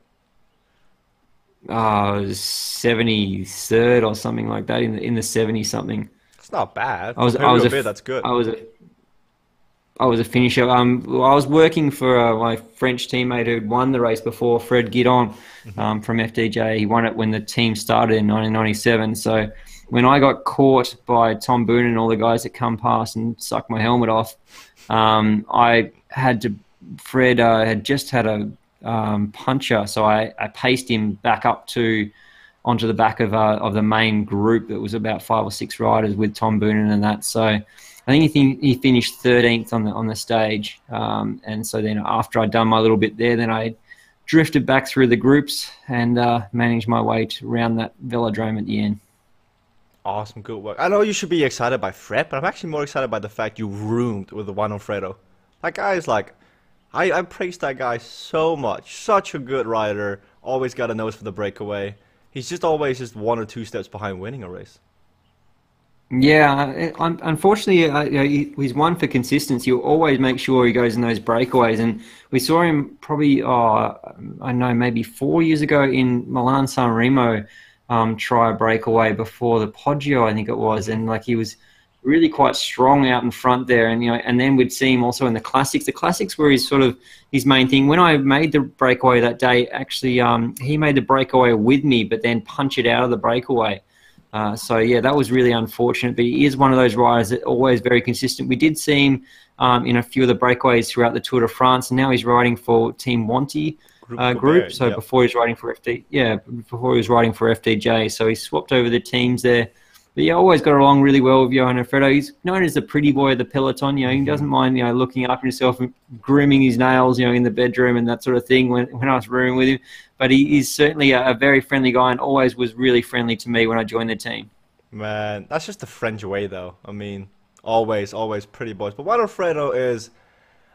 I was 73rd or something like that, in the 70-something. It's not bad. That's good. I was a finisher. I was working for my French teammate who'd won the race before, Fred Guidon, from FDJ. He won it when the team started in 1997. So when I got caught by Tom Boone and all the guys that come past and sucked my helmet off, Fred had just had a puncher, so I paced him back up onto the back of the main group that was about 5 or 6 riders with Tom Boonen and that. So I think he finished 13th on the stage. And so then after I'd done my little bit there, then I drifted back through the groups and managed my way around that velodrome at the end. Awesome, good work. I know you should be excited by Fred, but I'm actually more excited by the fact you roomed with the Juan Alfredo. That guy is like, I praise that guy so much. Such a good rider. Always got a nose for the breakaway. He's just always 1 or 2 steps behind winning a race. Yeah, unfortunately, he's one for consistency. He'll always make sure he goes in those breakaways. And we saw him probably, maybe 4 years ago in Milan San Remo try a breakaway before the Poggio, I think it was. And he was really quite strong out in front there. And, and then we'd see him also in the Classics. The Classics were his main thing. When I made the breakaway that day, actually, he made the breakaway with me, but then punched it out of the breakaway. So, yeah, that was really unfortunate. But he is one of those riders that always very consistent. We did see him in a few of the breakaways throughout the Tour de France, and now he's riding for Team Wanty group. So before he was riding for before he was riding for FDJ. So he swapped over the teams there. But yeah, always got along really well with Johan Alfredo. He's known as the pretty boy of the peloton. You know, he doesn't mind, you know, looking after himself and grooming his nails, you know, in the bedroom and that sort of thing when I was rooming with him. But he is certainly a very friendly guy and always was really friendly to me when I joined the team. Man, that's just the French way, though. I mean, always pretty boys. But Juan Alfredo is,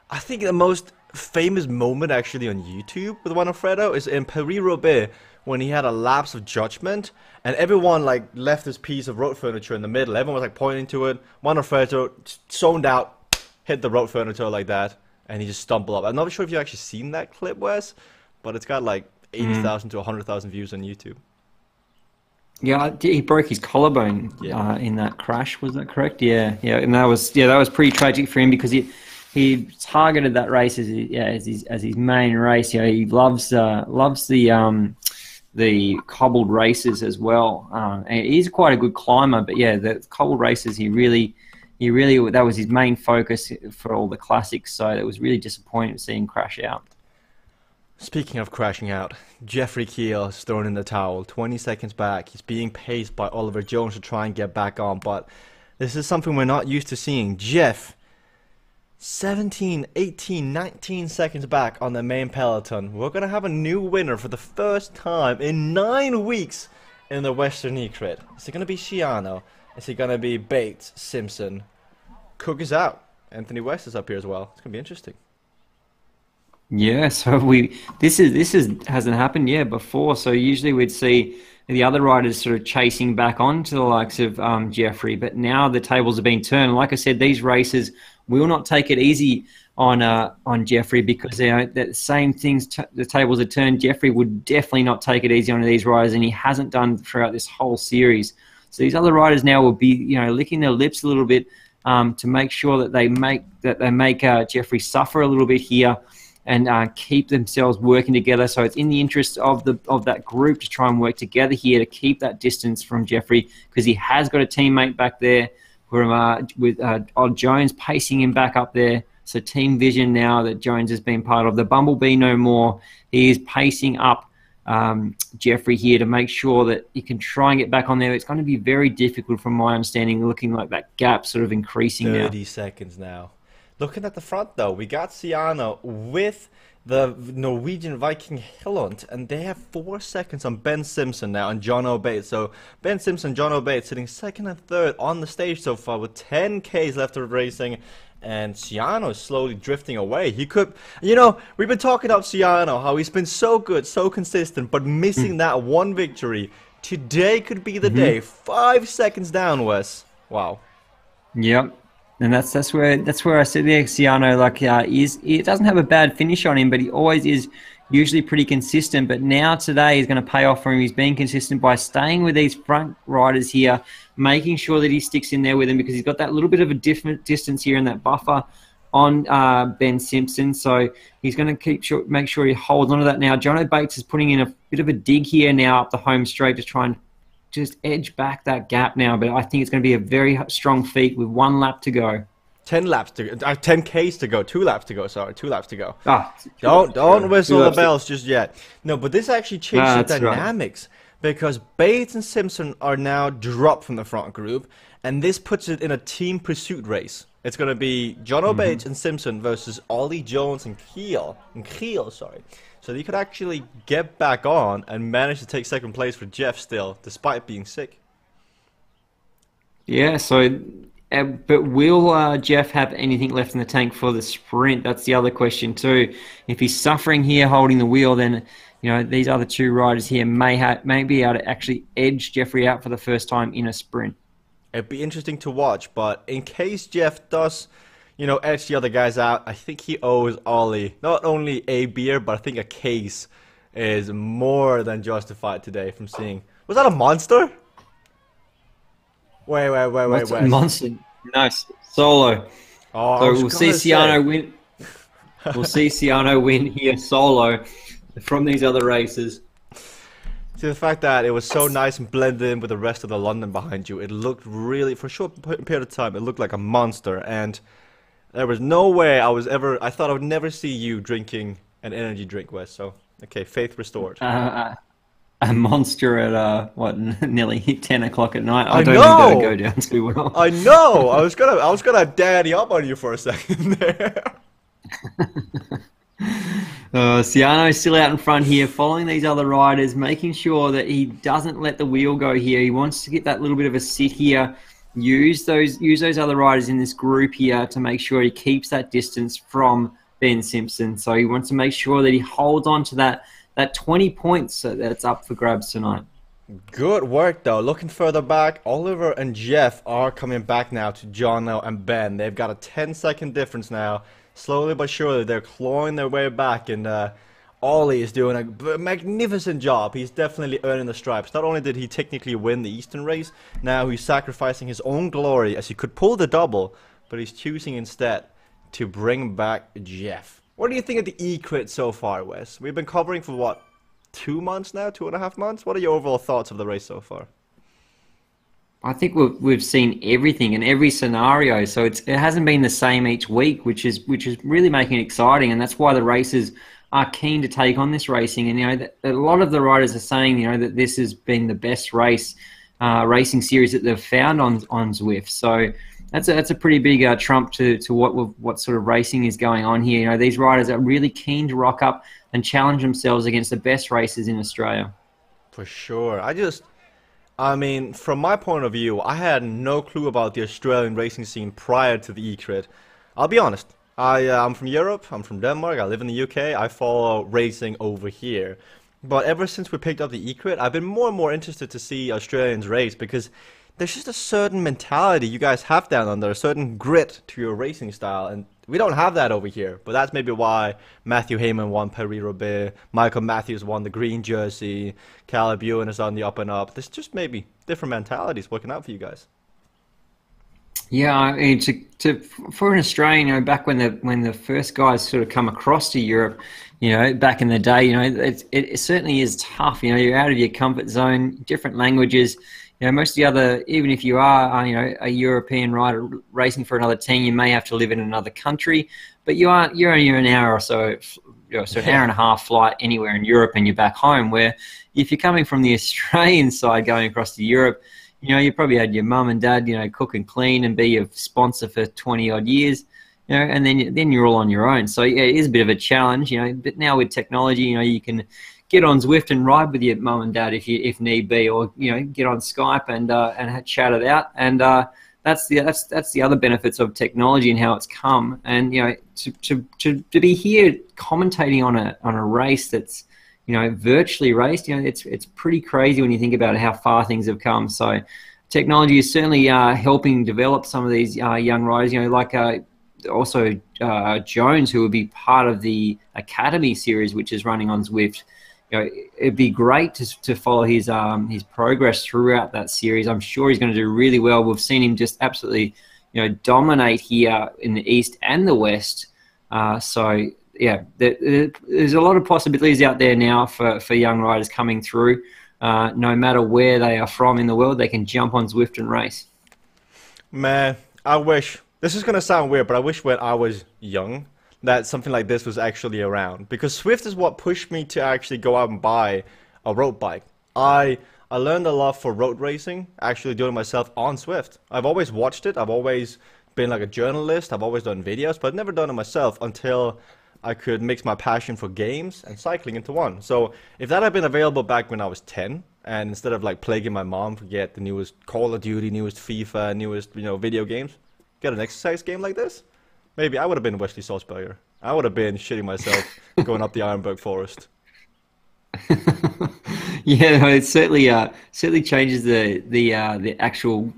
I think, the most famous moment actually on YouTube with Juan Alfredo is in Paris-Roubaix when he had a lapse of judgment and everyone like left this piece of road furniture in the middle. Everyone was like pointing to it. Juan Alfredo zoned out, hit the road furniture like that, and he just stumbled up. I'm not sure if you've actually seen that clip, Wes, but it's got like 80,000 to 100,000 views on YouTube. Yeah, he broke his collarbone in that crash. Was that correct? Yeah, and that was pretty tragic for him because he targeted that race as his main race. You know, he loves the cobbled races as well. And he's quite a good climber, but yeah, the cobbled races he really that was his main focus for all the classics. So it was really disappointing to see him crash out. Speaking of crashing out, Jeffrey Keel has thrown in the towel. 20 seconds back. He's being paced by Oliver Jones to try and get back on, but this is something we're not used to seeing. Jeff, 17, 18, 19 seconds back on the main peloton. We're going to have a new winner for the first time in 9 weeks in the Western eCrit. Is it going to be Sciano? Is it going to be Bates, Simpson? Cook is out. Anthony West is up here as well. It's going to be interesting. Yeah, so this hasn't happened yet before. So usually we'd see the other riders sort of chasing back on to the likes of Jeffrey, but now the tables have been turned. Like I said, these races will not take it easy on Jeffrey because the same things. The tables are turned. Jeffrey would definitely not take it easy on these riders, and he hasn't done throughout this whole series. So these other riders now will be, licking their lips a little bit to make sure that they make Jeffrey suffer a little bit here. And keep themselves working together. So it's in the interest of that group to try and work together here to keep that distance from Jeffrey because he has got a teammate back there with Odd Jones pacing him back up there. So team vision now that Jones has been part of. The Bumblebee no more. He is pacing up Jeffrey here to make sure that he can try and get back on there. It's going to be very difficult from my understanding, looking like that gap sort of increasing 30 seconds now. Looking at the front, though, we got Sciano with the Norwegian Viking Hillund, and they have 4 seconds on Ben Simpson now and John O'Bates. So Ben Simpson, John O'Bates sitting second and third on the stage so far with 10 Ks left of racing, and Sciano is slowly drifting away. He could, we've been talking about Sciano, how he's been so good, so consistent, but missing that one victory. Today could be the day. 5 seconds down, Wes. Wow. Yep. And that's where I said the Sciano he doesn't have a bad finish on him, but he always is usually pretty consistent. But now today is going to pay off for him. He's being consistent by staying with these front riders here, making sure that he sticks in there with them because he's got that little bit of a different distance here and that buffer on Ben Simpson. So he's going to make sure he holds onto that now. John O'Bates is putting in a bit of a dig here now up the home straight to try and just edge back that gap now, but I think it's going to be a very strong feat with 1 lap to go. 10 laps to go, 10 Ks to go, 2 laps to go, sorry, 2 laps to go. Don't whistle the bells just yet. No, but this actually changed the dynamics because Bates and Simpson are now dropped from the front group, and this puts it in a team pursuit race. It's going to be John O'Bates and Simpson versus Ollie Jones and Keel. So he could actually get back on and manage to take second place for Jeff still, despite being sick. Yeah, so, but will Jeff have anything left in the tank for the sprint? That's the other question too. If he's suffering here holding the wheel, then these other 2 riders here may be able to actually edge Jeffrey out for the first time in a sprint. It'd be interesting to watch, but in case Jeff does edge the other guys out, I think he owes Ollie not only a beer, but I think a case is more than justified today from seeing. Was that a monster? Wait. Monster? No, solo. Oh, so we'll see Sciano win. We'll see Sciano win here solo from these other races. See, the fact that it was so nice and blended in with the rest of the London behind you, it looked really, for a short period of time, it looked like a monster, and there was no way I thought I would never see you drinking an energy drink, Wes. So, okay, faith restored. a monster at what, nearly 10 o'clock at night. I I don't think that'll go know. down too well. I know. I was gonna daddy up on you for a second there. Ciano's still out in front here, following these other riders, making sure that he doesn't let the wheel go here. He wants to get that little bit of a sit here. Use those other riders in this group here to make sure he keeps that distance from Ben Simpson. So he wants to make sure that he holds on to that 20 points that's up for grabs tonight. Good work though. Looking further back, Oliver and Jeff are coming back now to Jono and Ben. They've got a 10-second difference now. Slowly but surely, they're clawing their way back, and Ollie is doing a magnificent job. He's definitely earning the stripes. Not only did he technically win the Eastern race, now he's sacrificing his own glory as he could pull the double, but he's choosing instead to bring back Jeff. What do you think of the eCrit so far, Wes? We've been covering for what, 2 months now, 2.5 months? What are your overall thoughts of the race so far? I think we've seen everything in every scenario, so it hasn't been the same each week, which is really making it exciting, and that's why the racers are keen to take on this racing. And a lot of the riders are saying that this has been the best racing series that they've found on Zwift. So that's a pretty big trump to what sort of racing is going on here. These riders are really keen to rock up and challenge themselves against the best racers in Australia. For sure. I mean, from my point of view, I had no clue about the Australian racing scene prior to the eCrit. I'll be honest, I'm from Europe, I'm from Denmark, I live in the UK, I follow racing over here. But ever since we picked up the eCrit, I've been more and more interested to see Australians race, because there's just a certain mentality you guys have down under, a certain grit to your racing style, and we don't have that over here. But that's maybe why Matthew Heyman won Paris-Roubaix, Michael Matthews won the green jersey, Caleb Ewan is on the up and up. There's just maybe different mentalities working out for you guys. Yeah, I mean, for an Australian, back when the first guys sort of come across to Europe, back in the day, it certainly is tough. You're out of your comfort zone, different languages. Most of the other, even if you are, a European rider racing for another team, you may have to live in another country, but you're only an hour or so, so an hour and a half flight anywhere in Europe, and you're back home. Where if you're coming from the Australian side going across to Europe, you probably had your mum and dad, cook and clean and be your sponsor for 20 odd years, and then you're all on your own. So yeah, it is a bit of a challenge, but now with technology, you can get on Zwift and ride with your mum and dad if need be, or get on Skype and chat it out. And that's the other benefits of technology and how it's come. And to be here commentating on a race that's virtually raced, it's pretty crazy when you think about how far things have come. So technology is certainly helping develop some of these young riders. Like also Jones, who will be part of the Academy series, which is running on Zwift. It'd be great to follow his progress throughout that series. I'm sure he's going to do really well. We've seen him just absolutely, dominate here in the East and the West. So yeah, there's a lot of possibilities out there now for young riders coming through. No matter where they are from in the world, they can jump on Zwift and race. Man, I wish, this is going to sound weird, but I wish when I was young that something like this was actually around, because Zwift is what pushed me to actually go out and buy a road bike. I learned a lot for road racing, actually doing it myself on Zwift. I've always watched it, I've always been like a journalist, I've always done videos, but I've never done it myself until I could mix my passion for games and cycling into one. So if that had been available back when I was 10, and instead of like plaguing my mom to get the newest Call of Duty, newest FIFA, newest video games, get an exercise game like this, maybe I would have been Wesley Sulzberger. I would have been shitting myself going up the Ironberg Forest. Yeah, no, it certainly changes the actual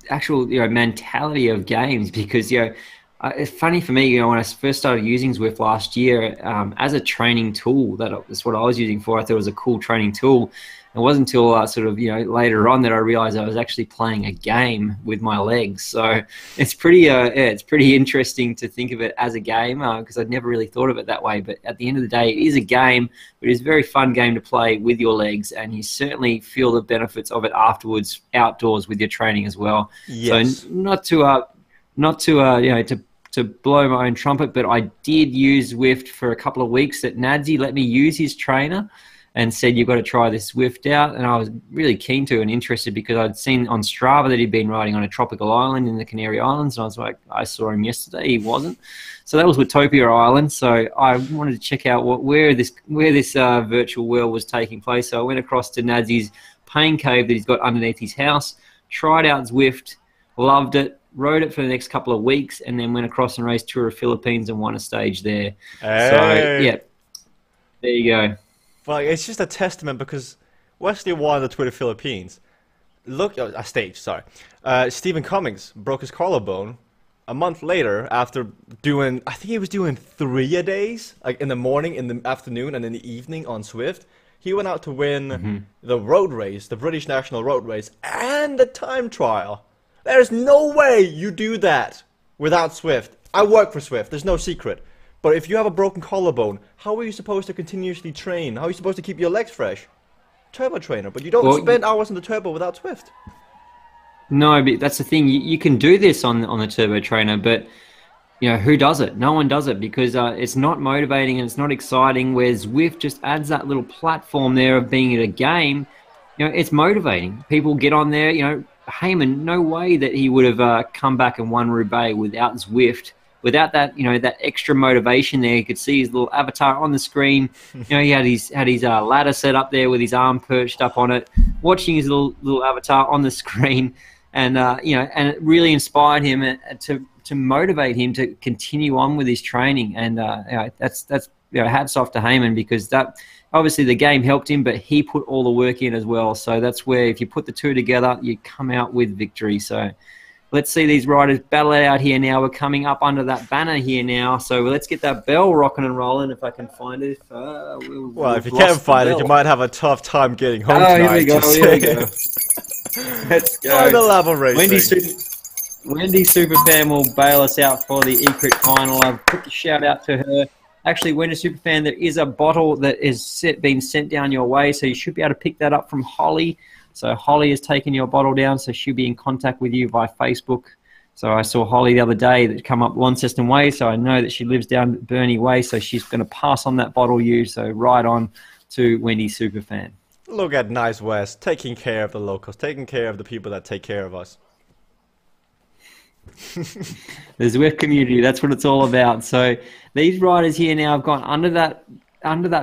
mentality of games, because it's funny for me, when I first started using Zwift last year as a training tool, that's what I was using for. I thought it was a cool training tool. It wasn't until later on that I realized I was actually playing a game with my legs. So it's pretty interesting to think of it as a game, because I'd never really thought of it that way. But at the end of the day, it is a game, but it is a very fun game to play with your legs, and you certainly feel the benefits of it afterwards, outdoors with your training as well. Yes. So not to blow my own trumpet, but I did use Zwift for a couple of weeks that Nadsy let me use his trainer. and said, you've got to try this Zwift out. And I was really keen to and interested because I'd seen on Strava that he'd been riding on a tropical island in the Canary Islands. And I was like, I saw him yesterday. He wasn't. So that was Watopia Island. So I wanted to check out where this virtual world was taking place. So I went across to Nadzi's pain cave that he's got underneath his house, tried out Zwift, loved it, rode it for the next couple of weeks, and then went across and raced Tour of Philippines and won a stage there. Hey. So, yeah, there you go. Well, it's just a testament because Wesley won the Tour of Philippines. Look, a stage, sorry. Stephen Cummings broke his collarbone a month later after doing, I think he was doing 3 a days, like in the morning, in the afternoon, and in the evening on Zwift. He went out to win the road race, the British National Road Race, and the time trial. There's no way you do that without Zwift. I work for Zwift, there's no secret. But if you have a broken collarbone, how are you supposed to continuously train? How are you supposed to keep your legs fresh? Turbo trainer, but you don't spend hours on the turbo without Zwift. No, but that's the thing. You can do this on the turbo trainer, but you know, who does it? No one does it because it's not motivating and it's not exciting. Where Zwift just adds that little platform there of being at a game. You know, it's motivating. People get on there. You know, Heyman, no way that he would have come back and won Roubaix without Zwift. Without that, you know, that extra motivation there, you could see his little avatar on the screen. You know, he had his ladder set up there with his arm perched up on it, watching his little avatar on the screen, and you know, and it really inspired him to motivate him to continue on with his training. And you know, that's you know, hats off to Heyman because that obviously the game helped him, but he put all the work in as well. So that's where if you put the two together, you come out with victory. So. Let's see these riders battle it out here now. We're coming up under that banner here now. So let's get that bell rocking and rolling if I can find it. Well, if you can't find it, you might have a tough time getting home tonight. Here we go. Let's go. Final level racing. Wendy Superfan will bail us out for the eCrit final. I've put the shout out to her. Actually, Wendy Superfan, there is a bottle that is being sent down your way. So you should be able to pick that up from Holly. So Holly has taken your bottle down, so she'll be in contact with you via Facebook. So I saw Holly the other day that come up Launceston Way, so I know that she lives down Burnie Way, so she's going to pass on that bottle you. So right on to Wendy Superfan. Look at Nice West, taking care of the locals, taking care of the people that take care of us. The Zwift community, that's what it's all about. So these riders here now have gone under that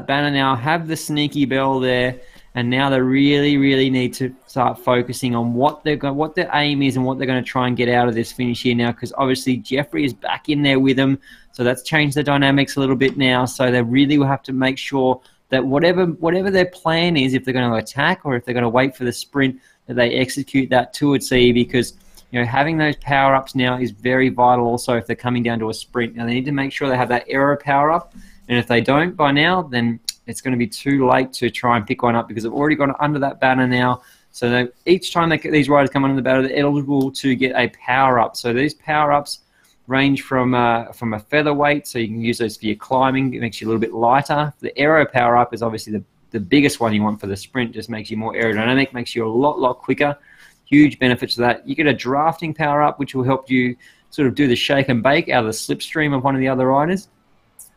banner now, have the sneaky bell there. And now they really, really need to start focusing on what their aim is and what they're going to try and get out of this finish here now. Because obviously Jeffrey is back in there with them, so that's changed the dynamics a little bit now. So they really will have to make sure that whatever their plan is, if they're going to attack or if they're going to wait for the sprint, that they execute that to a T. Because you know, having those power ups now is very vital. Also, if they're coming down to a sprint, now they need to make sure they have that aero power up. And if they don't by now, then it's going to be too late to try and pick one up because they've already gone under that banner now. So each time these riders come under the banner, they're eligible to get a power-up. So these power-ups range from a featherweight, so you can use those for your climbing. It makes you a little bit lighter. The aero power-up is obviously the biggest one you want for the sprint. Just makes you more aerodynamic, makes you a lot quicker. Huge benefits to that. You get a drafting power-up, which will help you sort of do the shake and bake out of the slipstream of one of the other riders.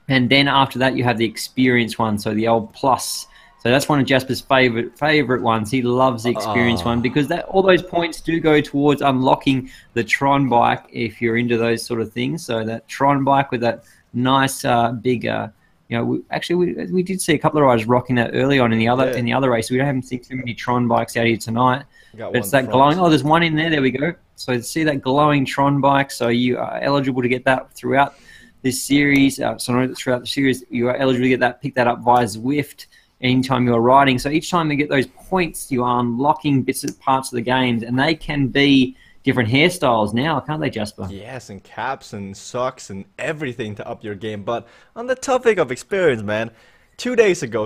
And then after that, you have the experience one, so the old plus. So that's one of Jesper's favorite ones. He loves the experience one because all those points do go towards unlocking the Tron bike if you're into those sort of things. So that Tron bike with that nice big, you know, we did see a couple of riders rocking that early on in the other race. We haven't seen too many Tron bikes out here tonight. But it's that glowing. Oh, there's one in there. There we go. So see that glowing Tron bike. So you are eligible to get that throughout this series, throughout the series, you are eligible to pick that up via Zwift anytime you're riding. So each time you get those points, you are unlocking bits and parts of the games, and they can be different hairstyles now, can't they, Jesper? Yes, and caps and socks and everything to up your game. But on the topic of experience, man, 3 days ago,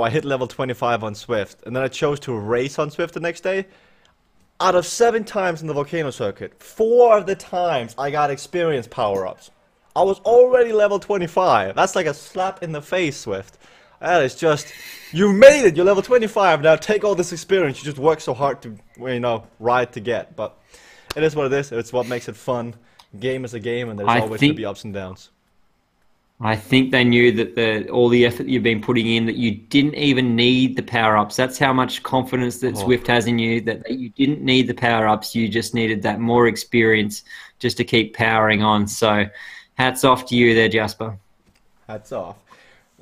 I hit level 25 on Zwift, and then I chose to race on Zwift the next day. Out of 7 times in the volcano circuit, 4 of the times I got experience power-ups. I was already level 25. That's like a slap in the face, Zwift. That is just, you made it. You're level 25. Now take all this experience. You just work so hard to, you know, ride to get. But it is what it is. It's what makes it fun. Game is a game, and there's always going to be ups and downs. I think they knew that all the effort that you've been putting in, that you didn't even need the power-ups. That's how much confidence that Zwift has in you, that you didn't need the power-ups. You just needed that more experience just to keep powering on. So hats off to you there, Jesper. Hats off.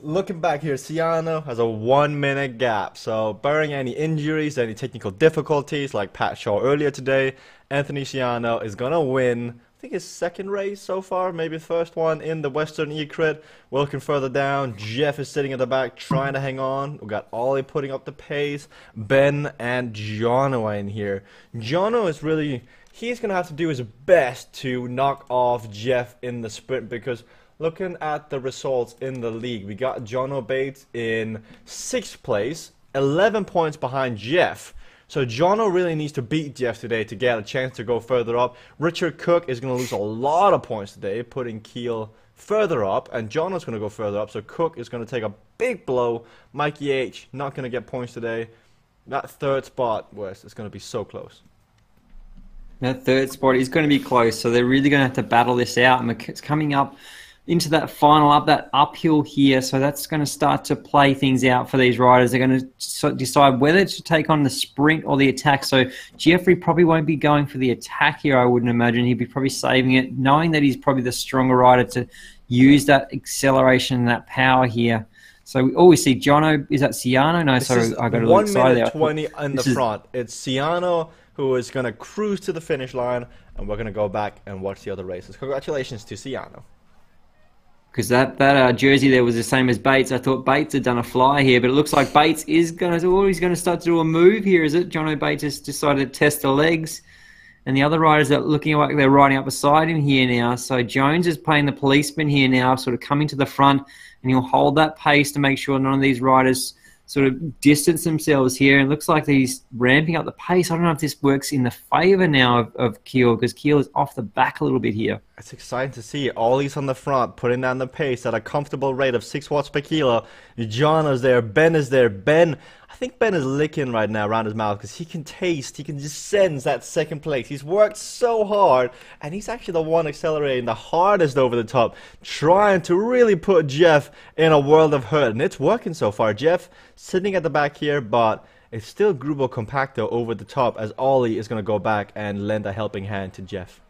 Looking back here, Ciano has a 1 minute gap. So barring any injuries, any technical difficulties like Pat Shaw earlier today, Anthony Ciano is going to win, I think his second race so far, maybe first one in the Western eCrit. Looking further down, Jeff is sitting at the back trying to hang on. We got Ollie putting up the pace. Ben and Jono are in here. Jono is really, he's going to have to do his best to knock off Jeff in the sprint, because looking at the results in the league, we got Jono Bates in 6th place, 11 points behind Jeff. So Jono really needs to beat Jeff today to get a chance to go further up. Richard Cook is going to lose a lot of points today, putting Kiel further up, and Jono's going to go further up. So Cook is going to take a big blow. Mikey H not going to get points today. That 3rd spot, Wes, is going to be so close. That 3rd spot is going to be close, so they're really going to have to battle this out. And it's coming up into that final that uphill here, so that's going to start to play things out for these riders. They're going to decide whether to take on the sprint or the attack. So Jeffrey probably won't be going for the attack here, I wouldn't imagine. He'd be probably saving it, knowing that he's probably the stronger rider to use that acceleration and that power here. So we always see Jono, is that Ciano? No, sorry, I got a little excited there. 1 minute 20 in the front. It's Ciano who is going to cruise to the finish line, and we're going to go back and watch the other races. Congratulations to Ciano. Because that jersey there was the same as Bates. I thought Bates had done a fly here, but it looks like Bates is going to, he's going to start to do a move here, is it? Jono Bates has decided to test the legs. And the other riders are looking like they're riding up beside him here now. So Jones is playing the policeman here now, sort of coming to the front, and he'll hold that pace to make sure none of these riders sort of distance themselves here. And it looks like he's ramping up the pace. I don't know if this works in the favour now of Kiel, because Kiel is off the back a little bit here. It's exciting to see. Ollie's on the front, putting down the pace at a comfortable rate of 6 watts per kilo. John is there. Ben is there. Ben, I think Ben is licking right now around his mouth, because he can taste, he can just sense that 2nd place. He's worked so hard, and he's actually the one accelerating the hardest over the top, trying to really put Jeff in a world of hurt. And it's working so far. Jeff sitting at the back here, but it's still Grupo Compacto over the top, as Ollie is going to go back and lend a helping hand to Jeff.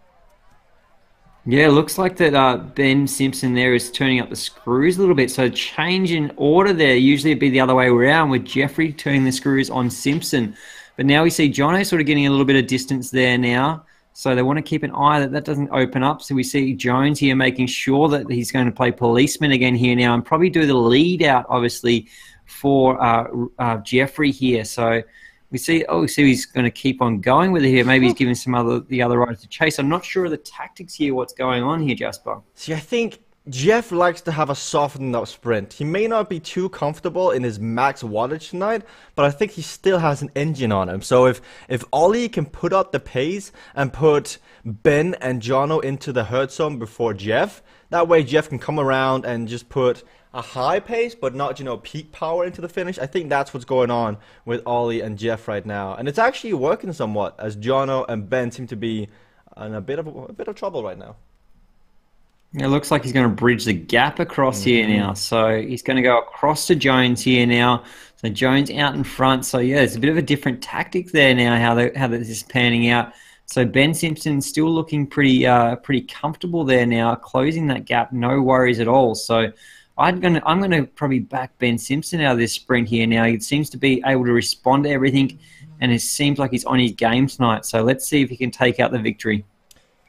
Yeah, it looks like that Ben Simpson there is turning up the screws a little bit. So change in order there. Usually it'd be the other way around, with Jeffrey turning the screws on Simpson. But now we see Jono sort of getting a little bit of distance there now. So they want to keep an eye that doesn't open up. So we see Jones here making sure that he's going to play policeman again here now, and probably do the lead out, obviously, for Jeffrey here. So we see he's going to keep on going with it here. Maybe he's giving the other riders a chase. I'm not sure of the tactics here, what's going on here, Jesper. See, I think Jeff likes to have a softened up sprint. He may not be too comfortable in his max wattage tonight, but I think he still has an engine on him. So if Ollie can put up the pace and put Ben and Jono into the hurt zone before Jeff, that way Jeff can come around and just put a high pace, but not, peak power into the finish. I think that's what's going on with Ollie and Jeff right now, and it's actually working somewhat, as Jono and Ben seem to be in a bit of trouble right now. It looks like he's going to bridge the gap across here now. So he's going to go across to Jones here now. So Jones out in front. So yeah, it's a bit of a different tactic there now, how this is panning out. So Ben Simpson still looking pretty comfortable there now, closing that gap, no worries at all. So I'm gonna probably back Ben Simpson out of this sprint here now. He seems to be able to respond to everything, and it seems like he's on his game tonight. So let's see if he can take out the victory.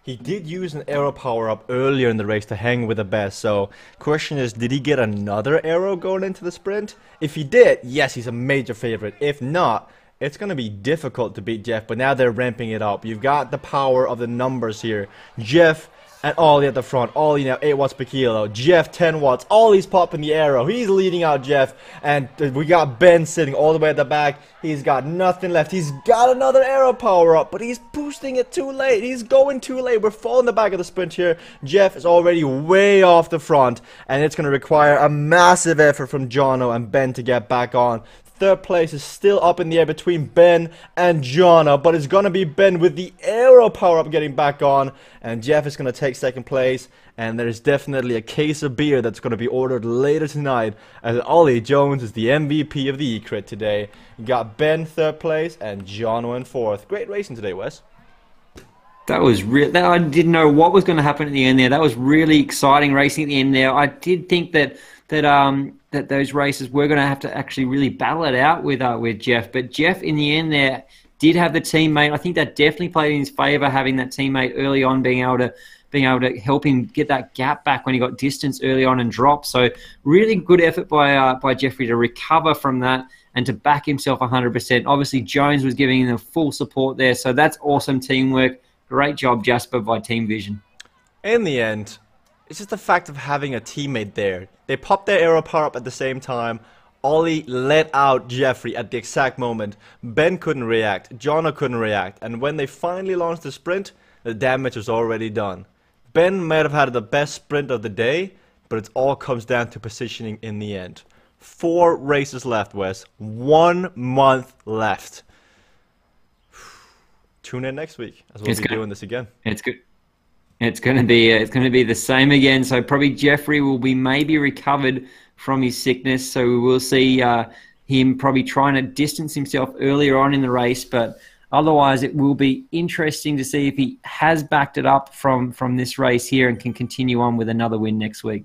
He did use an aero power-up earlier in the race to hang with the best, so question is, did he get another aero going into the sprint? If he did, yes, he's a major favorite. If not, it's going to be difficult to beat Jeff, but now they're ramping it up. You've got the power of the numbers here. Jeff and Ollie at the front. Ollie now 8 watts per kilo. Jeff 10 watts. Ollie's popping the arrow. He's leading out Jeff. And we got Ben sitting all the way at the back. He's got nothing left. He's got another arrow power up, but he's boosting it too late. He's going too late. We're falling the back of the sprint here. Jeff is already way off the front, and it's going to require a massive effort from Jono and Ben to get back on. Third place is still up in the air between Ben and Jonna, but it's gonna be Ben with the aero power-up getting back on, and Jeff is gonna take second place, and there's definitely a case of beer that's gonna be ordered later tonight, as Ollie Jones is the MVP of the eCrit today. You got Ben third place, and Jonna in fourth. Great racing today, Wes. That was real. I didn't know what was going to happen at the end there. That was really exciting racing at the end there. I did think that those races were going to have to actually really battle it out with Jeff. But Jeff, in the end there, did have the teammate. I think that definitely played in his favour, having that teammate early on, being able to help him get that gap back when he got distance early on and drop. So really good effort by Jeffrey to recover from that and to back himself 100%. Obviously, Jones was giving him the full support there. So that's awesome teamwork. Great job, Jesper, by Team Vision. In the end, it's just the fact of having a teammate there. They popped their aero power up at the same time. Ollie let out Jeffrey at the exact moment. Ben couldn't react. Jonna couldn't react. And when they finally launched the sprint, the damage was already done. Ben might have had the best sprint of the day, but it all comes down to positioning in the end. 4 races left, Wes. 1 month left. Tune in next week as we'll be doing this again. It's good. It's going to be the same again. So probably Jeffrey will be maybe recovered from his sickness. So we will see him probably trying to distance himself earlier on in the race. But otherwise, it will be interesting to see if he has backed it up from this race here and can continue on with another win next week.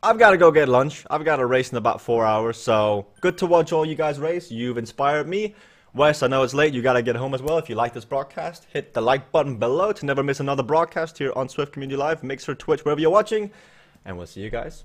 I've got to go get lunch. I've got a race in about 4 hours. So good to watch all you guys race. You've inspired me. Wes, I know it's late. You got to get home as well. If you like this broadcast, hit the like button below to never miss another broadcast here on Zwift Community Live. Mixer, Twitch, wherever you're watching. And we'll see you guys